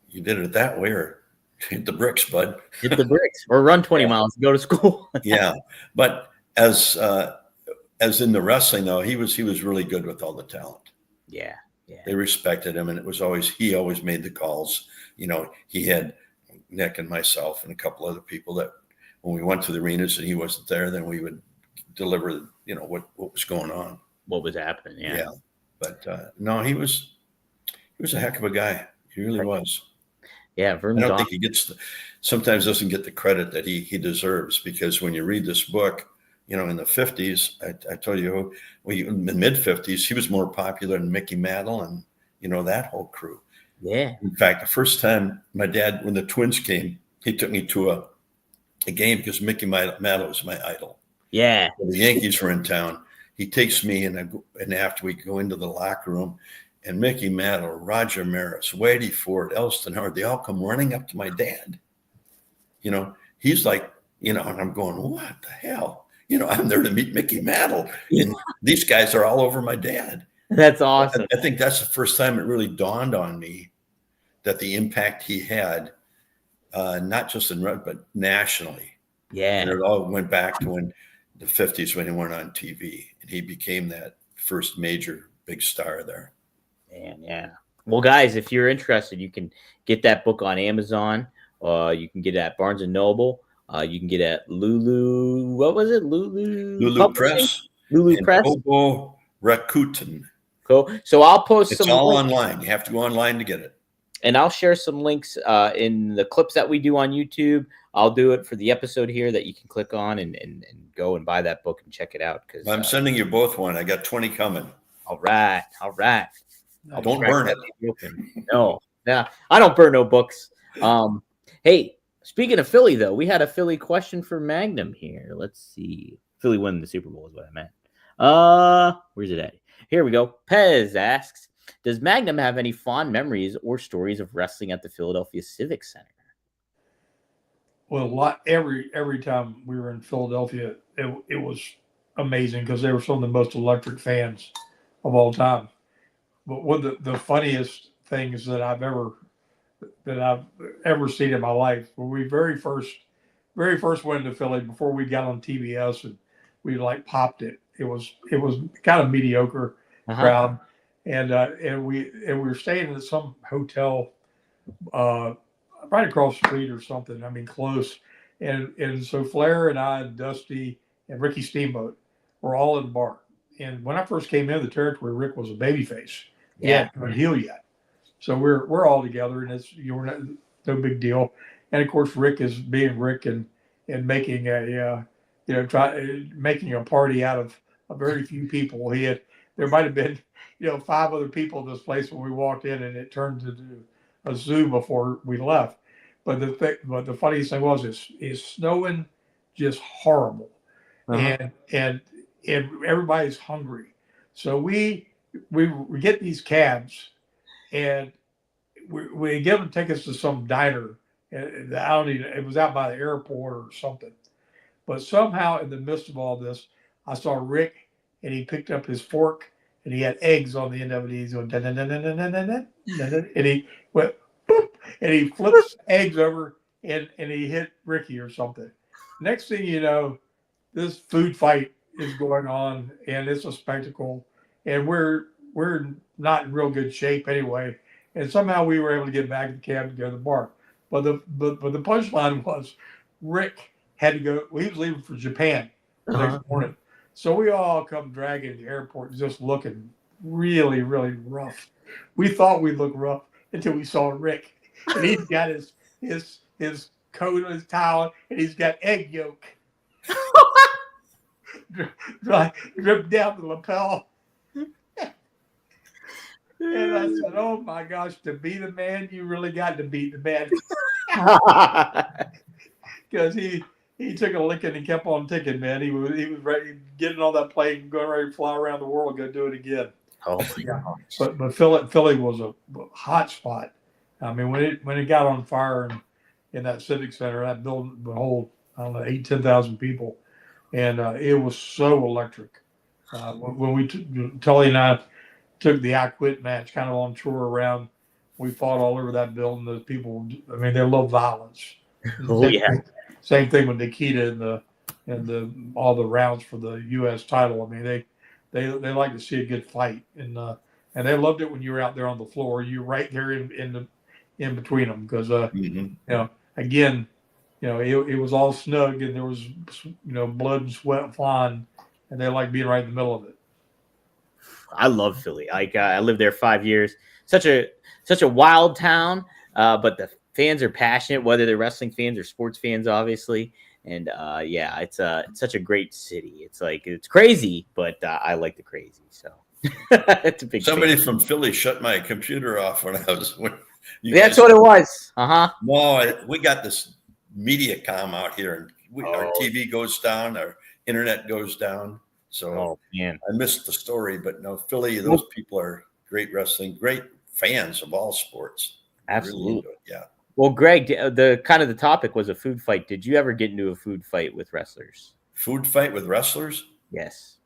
you did it that way, or hit the bricks, bud. Hit the bricks, or run 20 miles and go to school. Yeah, but as in the wrestling, though, he was really good with all the talent. Yeah. They respected him, and he always made the calls. He had Nick and myself and a couple other people that when we went to the arenas and he wasn't there, then we would deliver, what was going on, what was happening. Yeah. But no, he was a heck of a guy. He really was. Yeah, I don't think he sometimes doesn't get the credit that he deserves, because when you read this book, in the 50s, I told you, in the mid 50s, he was more popular than Mickey Mantle and, that whole crew. Yeah. In fact, the first time my dad, when the Twins came, he took me to a game because Mickey Mantle was my idol. Yeah. When the Yankees were in town, he takes me and after we go into the locker room, and Mickey Mantle, Roger Maris, Whitey Ford, Elston Howard, they all come running up to my dad. He's like, and I'm going, what the hell? I'm there to meet Mickey Mantle. And these guys are all over my dad. That's awesome. I think that's the first time it really dawned on me that the impact he had, not just in rugby, but nationally. Yeah. And it all went back to when the 50s, when he went on TV, and he became that first major big star there. Man, yeah. Well, guys, if you're interested, you can get that book on Amazon. You can get it at Barnes & Noble. You can get it at Lulu. What was it? Lulu Press. Lulu Press. Hobo Rakuten. Cool. So I'll post it's all links. Online. You have to go online to get it. And I'll share some links in the clips that we do on YouTube. I'll do it for the episode here that you can click on and go and buy that book and check it out. Because I'm sending you both one. I got 20 coming. All right. Don't burn it. No, I don't burn no books. Hey, Speaking of Philly, though, we had a Philly question for Magnum here. Let's see. Philly won the Super Bowl is what I meant. Where's it at? Here we go. Pez asks, does Magnum have any fond memories or stories of wrestling at the Philadelphia Civic Center? Well, every time we were in Philadelphia, it was amazing because they were some of the most electric fans of all time. But one of the funniest things that I've ever seen in my life, when we very first went to Philly before we got on TBS and we like popped it. It was kind of mediocre crowd, and we were staying in some hotel right across the street or something. I mean, close. And so Flair and I and Dusty and Ricky Steamboat were all in the bar. And when I first came in the territory, Rick was a babyface. He hadn't heel yet. So we're all together, and it's no big deal. And of course, Rick is being Rick and making making a party out of a very few people. There might have been 5 other people in this place when we walked in, and it turned into a zoo before we left. But the funniest thing was it's snowing just horrible, and everybody's hungry. So we get these cabs, and we get them to take us to some diner. And it was out by the airport or something. But somehow in the midst of all this, I saw Rick, and he picked up his fork, and he had eggs on the end of it. He's going, and he went, boop, and he flips eggs over, and he hit Ricky or something. Next thing you know, this food fight is going on, and it's a spectacle, and we're not in real good shape anyway. And somehow we were able to get back in the cab to go to the bar. But the punchline was Rick had to go. Well, he was leaving for Japan the next morning. So we all come dragging to the airport, just looking really, really rough. We thought we looked rough until we saw Rick. And he's got his coat on his towel, and he's got egg yolk dripped down the lapel. And I said, oh my gosh, to be the man, you really got to beat the man. Because he took a licking and kept on ticking, man. He was ready getting on that plane and going ready to fly around the world and go do it again. Oh my gosh. But Philly was a hot spot. I mean, when it got on fire in that Civic Center, that building would hold, I don't know, 10,000 people. And it was so electric. When Tully and I took the I Quit match kind of on tour around, we fought all over that building. Those people, I mean, they love violence. Same thing with Nikita and all the rounds for the U.S. title. I mean, they like to see a good fight, and they loved it when you were out there on the floor. You were right there in between them because again, it was all snug and there was blood and sweat flying, and they liked being right in the middle of it. I love Philly. I lived there 5 years. Such a wild town, but the fans are passionate, whether they're wrestling fans or sports fans, obviously. And it's such a great city. It's crazy, but I like the crazy. So it's a big. Somebody from Philly shut my computer off when I was. That's what it was. No, we got this MediaCom out here, and our TV goes down, our internet goes down. So I missed the story, but no, Philly, those people are great wrestling, great fans of all sports. Absolutely. Really, yeah. Well, Greg, the topic was a food fight. Did you ever get into a food fight with wrestlers? Food fight with wrestlers? Yes.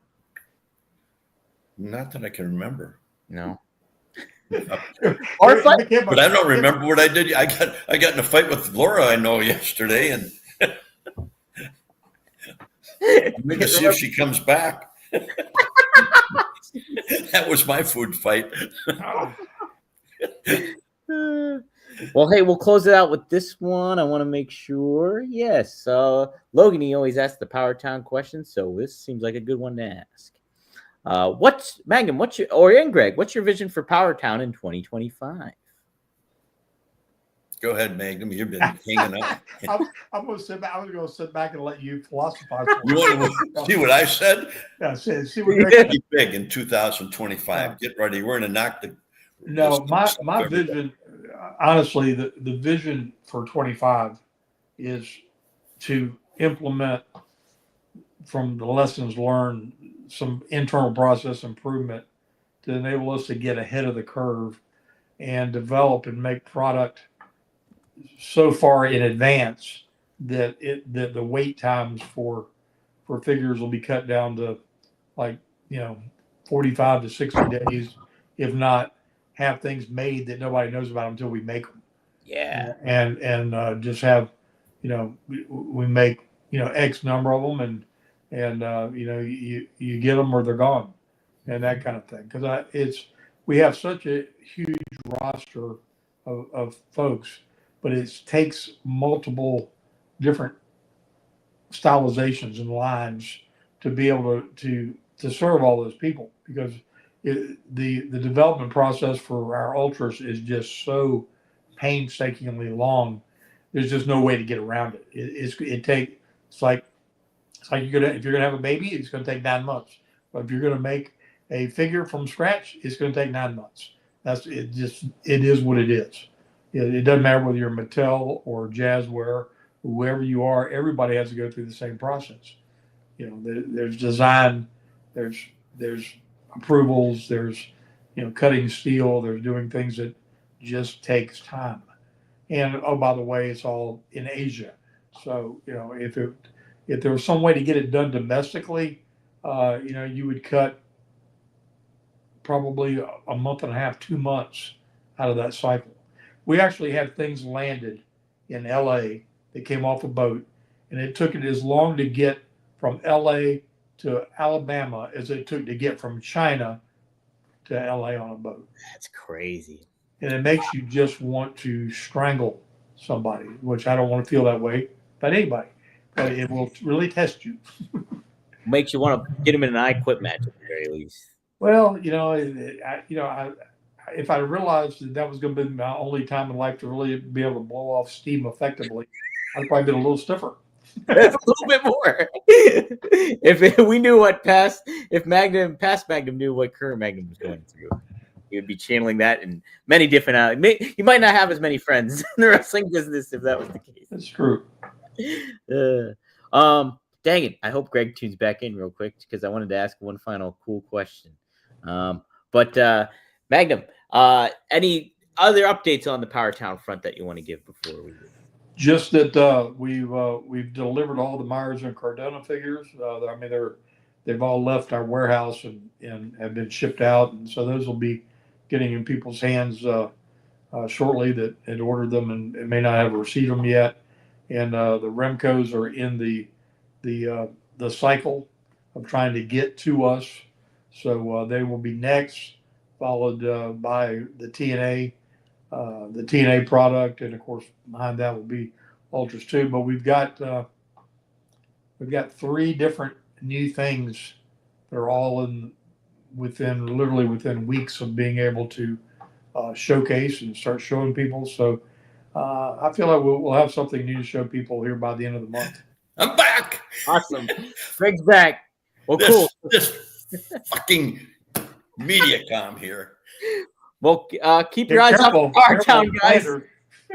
Not that I can remember. No. But I don't remember what I did. I got in a fight with Laura, I know, yesterday, and I'm going to see if she comes back. That was my food fight. Well, hey, we'll close it out with this one. I want to make sure. Yes. Logan, he always asks the Power Town question, so this seems like a good one to ask. Magnum, Greg, what's your vision for Power Town in 2025? Go ahead, Magnum. You've been hanging up. I'm going to sit back. I was going to sit back and let you philosophize. You want to see what I said? Yeah, see what Greg Be big in 2025. Get ready. We're going to knock the. No, my vision, honestly, the vision for 25 is to implement from the lessons learned some internal process improvement to enable us to get ahead of the curve and develop and make product so far in advance that the wait times for figures will be cut down to like 45 to 60 days, if not have things made that nobody knows about until we make them. Yeah. And just have we make X number of them, and you get them or they're gone, and that kind of thing. Because we have such a huge roster of folks, but it takes multiple different stylizations and lines to be able to serve all those people, because the development process for our ultras is just so painstakingly long. There's just no way to get around it. It's like if you're gonna have a baby, it's gonna take 9 months. But if you're gonna make a figure from scratch, it's gonna take 9 months. It is what it is. It doesn't matter whether you're Mattel or Jazzware, whoever you are. Everybody has to go through the same process. There's design, there's approvals, there's cutting steel, there's doing things that just takes time. And oh, by the way, it's all in Asia. So if there was some way to get it done domestically, you would cut probably a month and a half, 2 months out of that cycle. We actually had things landed in LA that came off a boat, and it took it as long to get from LA to Alabama as it took to get from China to LA on a boat. That's crazy. And it makes you just want to strangle somebody, which I don't want to feel that way about anybody, but it will really test you. Makes you want to get him in an I Quit match at the very least. Well, if I realized that was going to be my only time in life to really be able to blow off steam effectively, I'd probably been a little stiffer. A little bit more. If we knew what past Magnum knew what current Magnum was going through, he would be channeling that in many different. You might not have as many friends in the wrestling business if that was the case. That's true. Dang it! I hope Greg tunes back in real quick because I wanted to ask one final cool question. But Magnum, any other updates on the Powertown front that you want to give before we? Just that we've delivered all the Myers and Cardona figures. They've all left our warehouse and have been shipped out, and so those will be getting in people's hands shortly that had ordered them and may not have received them yet. And the Remcos are in the cycle of trying to get to us, so they will be next, followed by the TNA product, and of course behind that will be Ultras too. But we've got 3 different new things that are all literally within weeks of being able to showcase and start showing people. So I feel like we'll have something new to show people here by the end of the month. I'm back. Awesome. Greg's back. Well, cool. This fucking MediaCom here. Well, keep your eyes on Powertown, guys. Are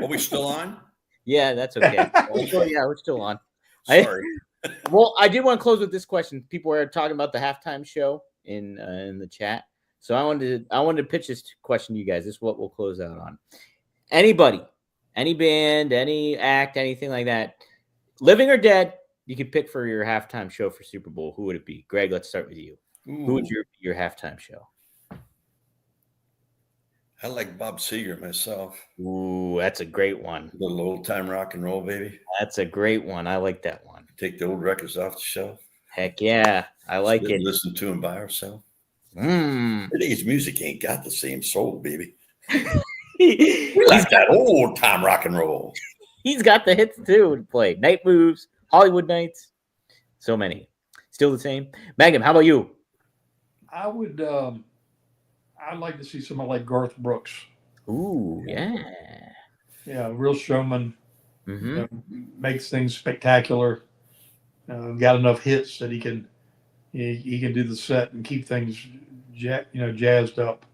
we still on? Yeah, that's okay. We're still on. Sorry. I did want to close with this question. People were talking about the halftime show in the chat, so I wanted to pitch this question to you guys. This is what we'll close out on. Anybody, any band, any act, anything like that, living or dead, you could pick for your halftime show for Super Bowl. Who would it be? Greg, let's start with you. Ooh. Who would your halftime show? I like Bob Seger myself. Ooh, that's a great one. A little old time rock and roll, baby. That's a great one. I like that one. Take the old records off the shelf. Heck yeah, I like it. Listen to them by ourselves. Today's music ain't got the same soul, baby. We like that old time rock and roll. He's got the hits too to play. Night Moves, Hollywood Nights, so many. Still the same. Magnum, how about you? I would. I'd like to see somebody like Garth Brooks. Ooh, yeah. Yeah, real showman. Makes things spectacular. Got enough hits that he can do the set and keep things jazzed up.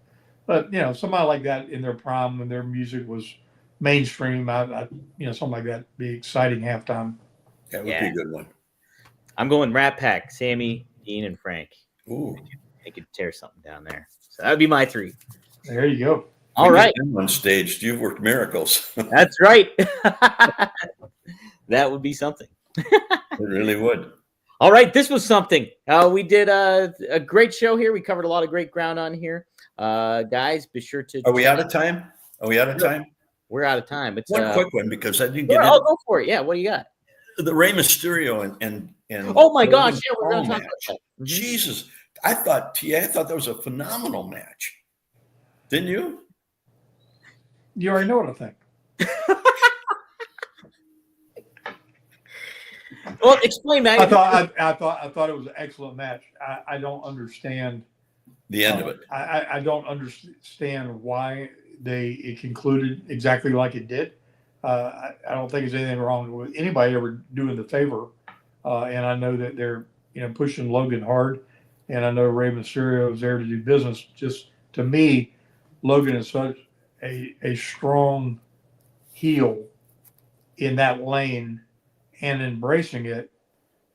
But somebody like that in their prime when their music was mainstream, something like that would be exciting halftime. That would be a good one. I'm going Rat Pack, Sammy, Dean, and Frank. Ooh. They could tear something down there. So that would be my 3. There you go. All right. On stage, you've worked miracles. That's right. That would be something. It really would. All right. This was something. We did a great show here. We covered a lot of great ground on here. Guys, be sure to. Are we out of time? We're out of time. It's one quick one because I didn't get it. I'll go for it. Yeah. What do you got? The Rey Mysterio and oh my gosh. Yeah. We're going to talk about that. Mm-hmm. Jesus. I thought that was a phenomenal match. Didn't you? You already know what I think. Well, explain, man. I thought it was an excellent match. I don't understand the end of it. I don't understand why it concluded exactly like it did. I don't think there's anything wrong with anybody ever doing the favor. And I know that they're pushing Logan hard, and I know Rey Mysterio is there to do business. Just to me, Logan is such a strong heel in that lane and embracing it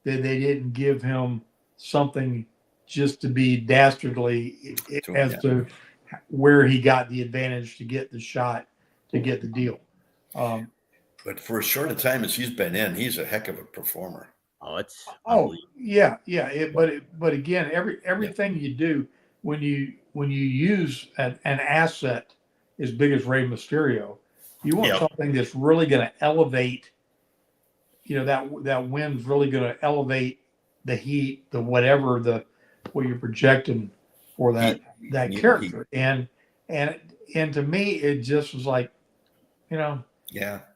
that they didn't give him something just to be dastardly to where he got the advantage to get the shot, to get the deal. But for as short a time as he's been in, he's a heck of a performer. Yeah. But again, everything you do when you use an asset as big as Rey Mysterio, you want something that's really going to elevate. That win's really going to elevate the heat, the whatever what you're projecting for that character. And to me, it just was like, Yeah.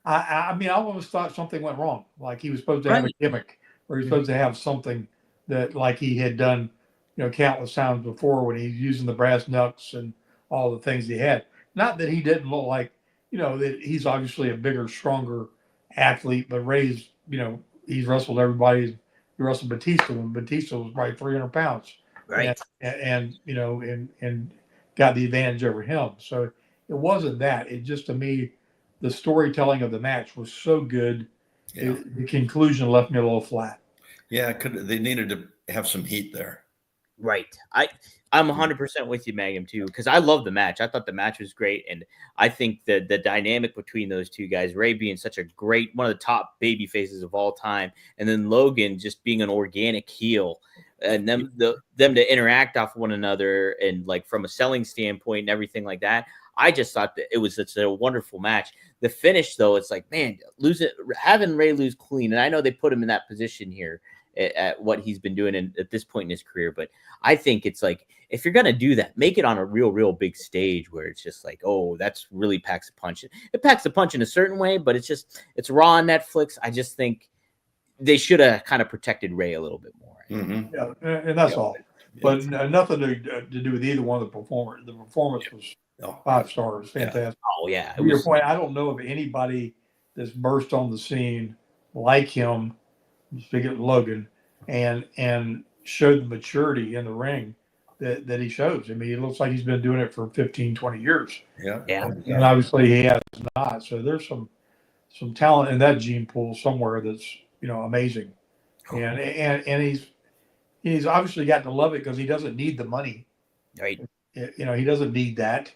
I mean, I almost thought something went wrong. Like he was supposed to have a gimmick, or he was supposed to have something that, like he had done, countless times before when he's using the brass knucks and all the things he had. Not that he didn't look like, that he's obviously a bigger, stronger athlete, but Rey's, he's wrestled everybody. He wrestled Batista when Batista was probably 300 pounds. Right. And got the advantage over him. So it wasn't that. It just, to me, the storytelling of the match was so good. Yeah. The conclusion left me a little flat. Yeah, they needed to have some heat there. Right. I'm 100% with you, Magnum, too, because I love the match. I thought the match was great, and I think the dynamic between those two guys, Rey being such a great, one of the top baby faces of all time, and then Logan just being an organic heel, and them to interact off one another, and like from a selling standpoint and everything like that. I just thought that it was such a wonderful match. The finish, though, it's like, man, having Rey lose clean, and I know they put him in that position here at what he's been doing at this point in his career, but I think it's like, if you're gonna do that, make it on a real big stage where it's just like, oh, that's really packs a punch. It packs a punch in a certain way, but it's Raw on Netflix. I just think they should have kind of protected Rey a little bit more. Mm-hmm. Yeah, and that's all. But nothing to do with either one of the performers. The performance was 5 stars, fantastic. Oh yeah. To your point, I don't know of anybody that's burst on the scene like him, speaking of Logan, and showed the maturity in the ring that he shows. I mean, it looks like he's been doing it for 15, 20 years. Yeah. And obviously he has not. So there's some talent in that gene pool somewhere that's, amazing. And he's obviously gotten to love it because he doesn't need the money. Right. He doesn't need that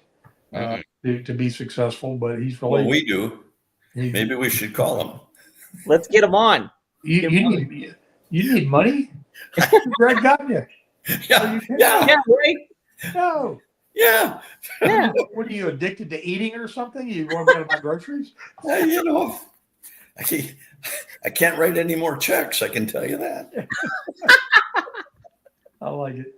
to be successful, but he's really. Well, we do. Maybe we should call him. Let's get him on. You need money? Greg Gagne. Yeah, right. No. Yeah. What are you, addicted to eating or something? You want to buy groceries? I can't write any more checks. I can tell you that. I like it.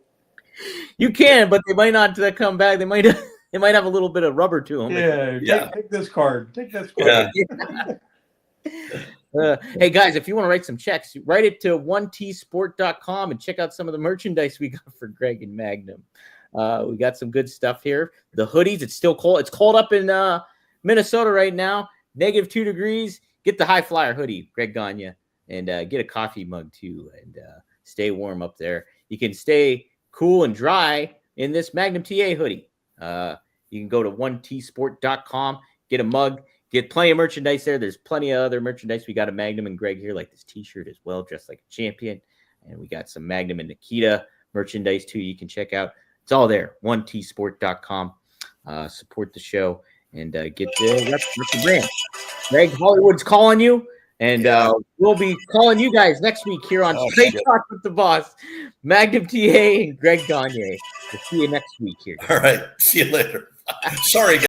You can, but they might not come back. They might have a little bit of rubber to them. Yeah. Take this card. Take this card. Hey guys, if you want to write some checks, write it to 1tsport.com and check out some of the merchandise we got for Greg and Magnum. We got some good stuff here. The hoodies, it's still cold. It's cold up in Minnesota right now, -2 degrees. Get the High Flyer hoodie, Greg Gagne, and get a coffee mug too, and stay warm up there. You can stay cool and dry in this Magnum TA hoodie. You can go to 1tsport.com, get a mug, get plenty of merchandise there. There's plenty of other merchandise. We got a Magnum and Greg here, like this T-shirt as well, dressed like a champion. And we got some Magnum and Nikita merchandise too. You can check out. It's all there. 1tsport.com. Support the show and get the brand. Greg, Hollywood's calling you. And we'll be calling you guys next week here on Straight Talk with the Boss. Magnum TA and Greg Gagne. We'll see you next week here. All right. See you later. Sorry, guys.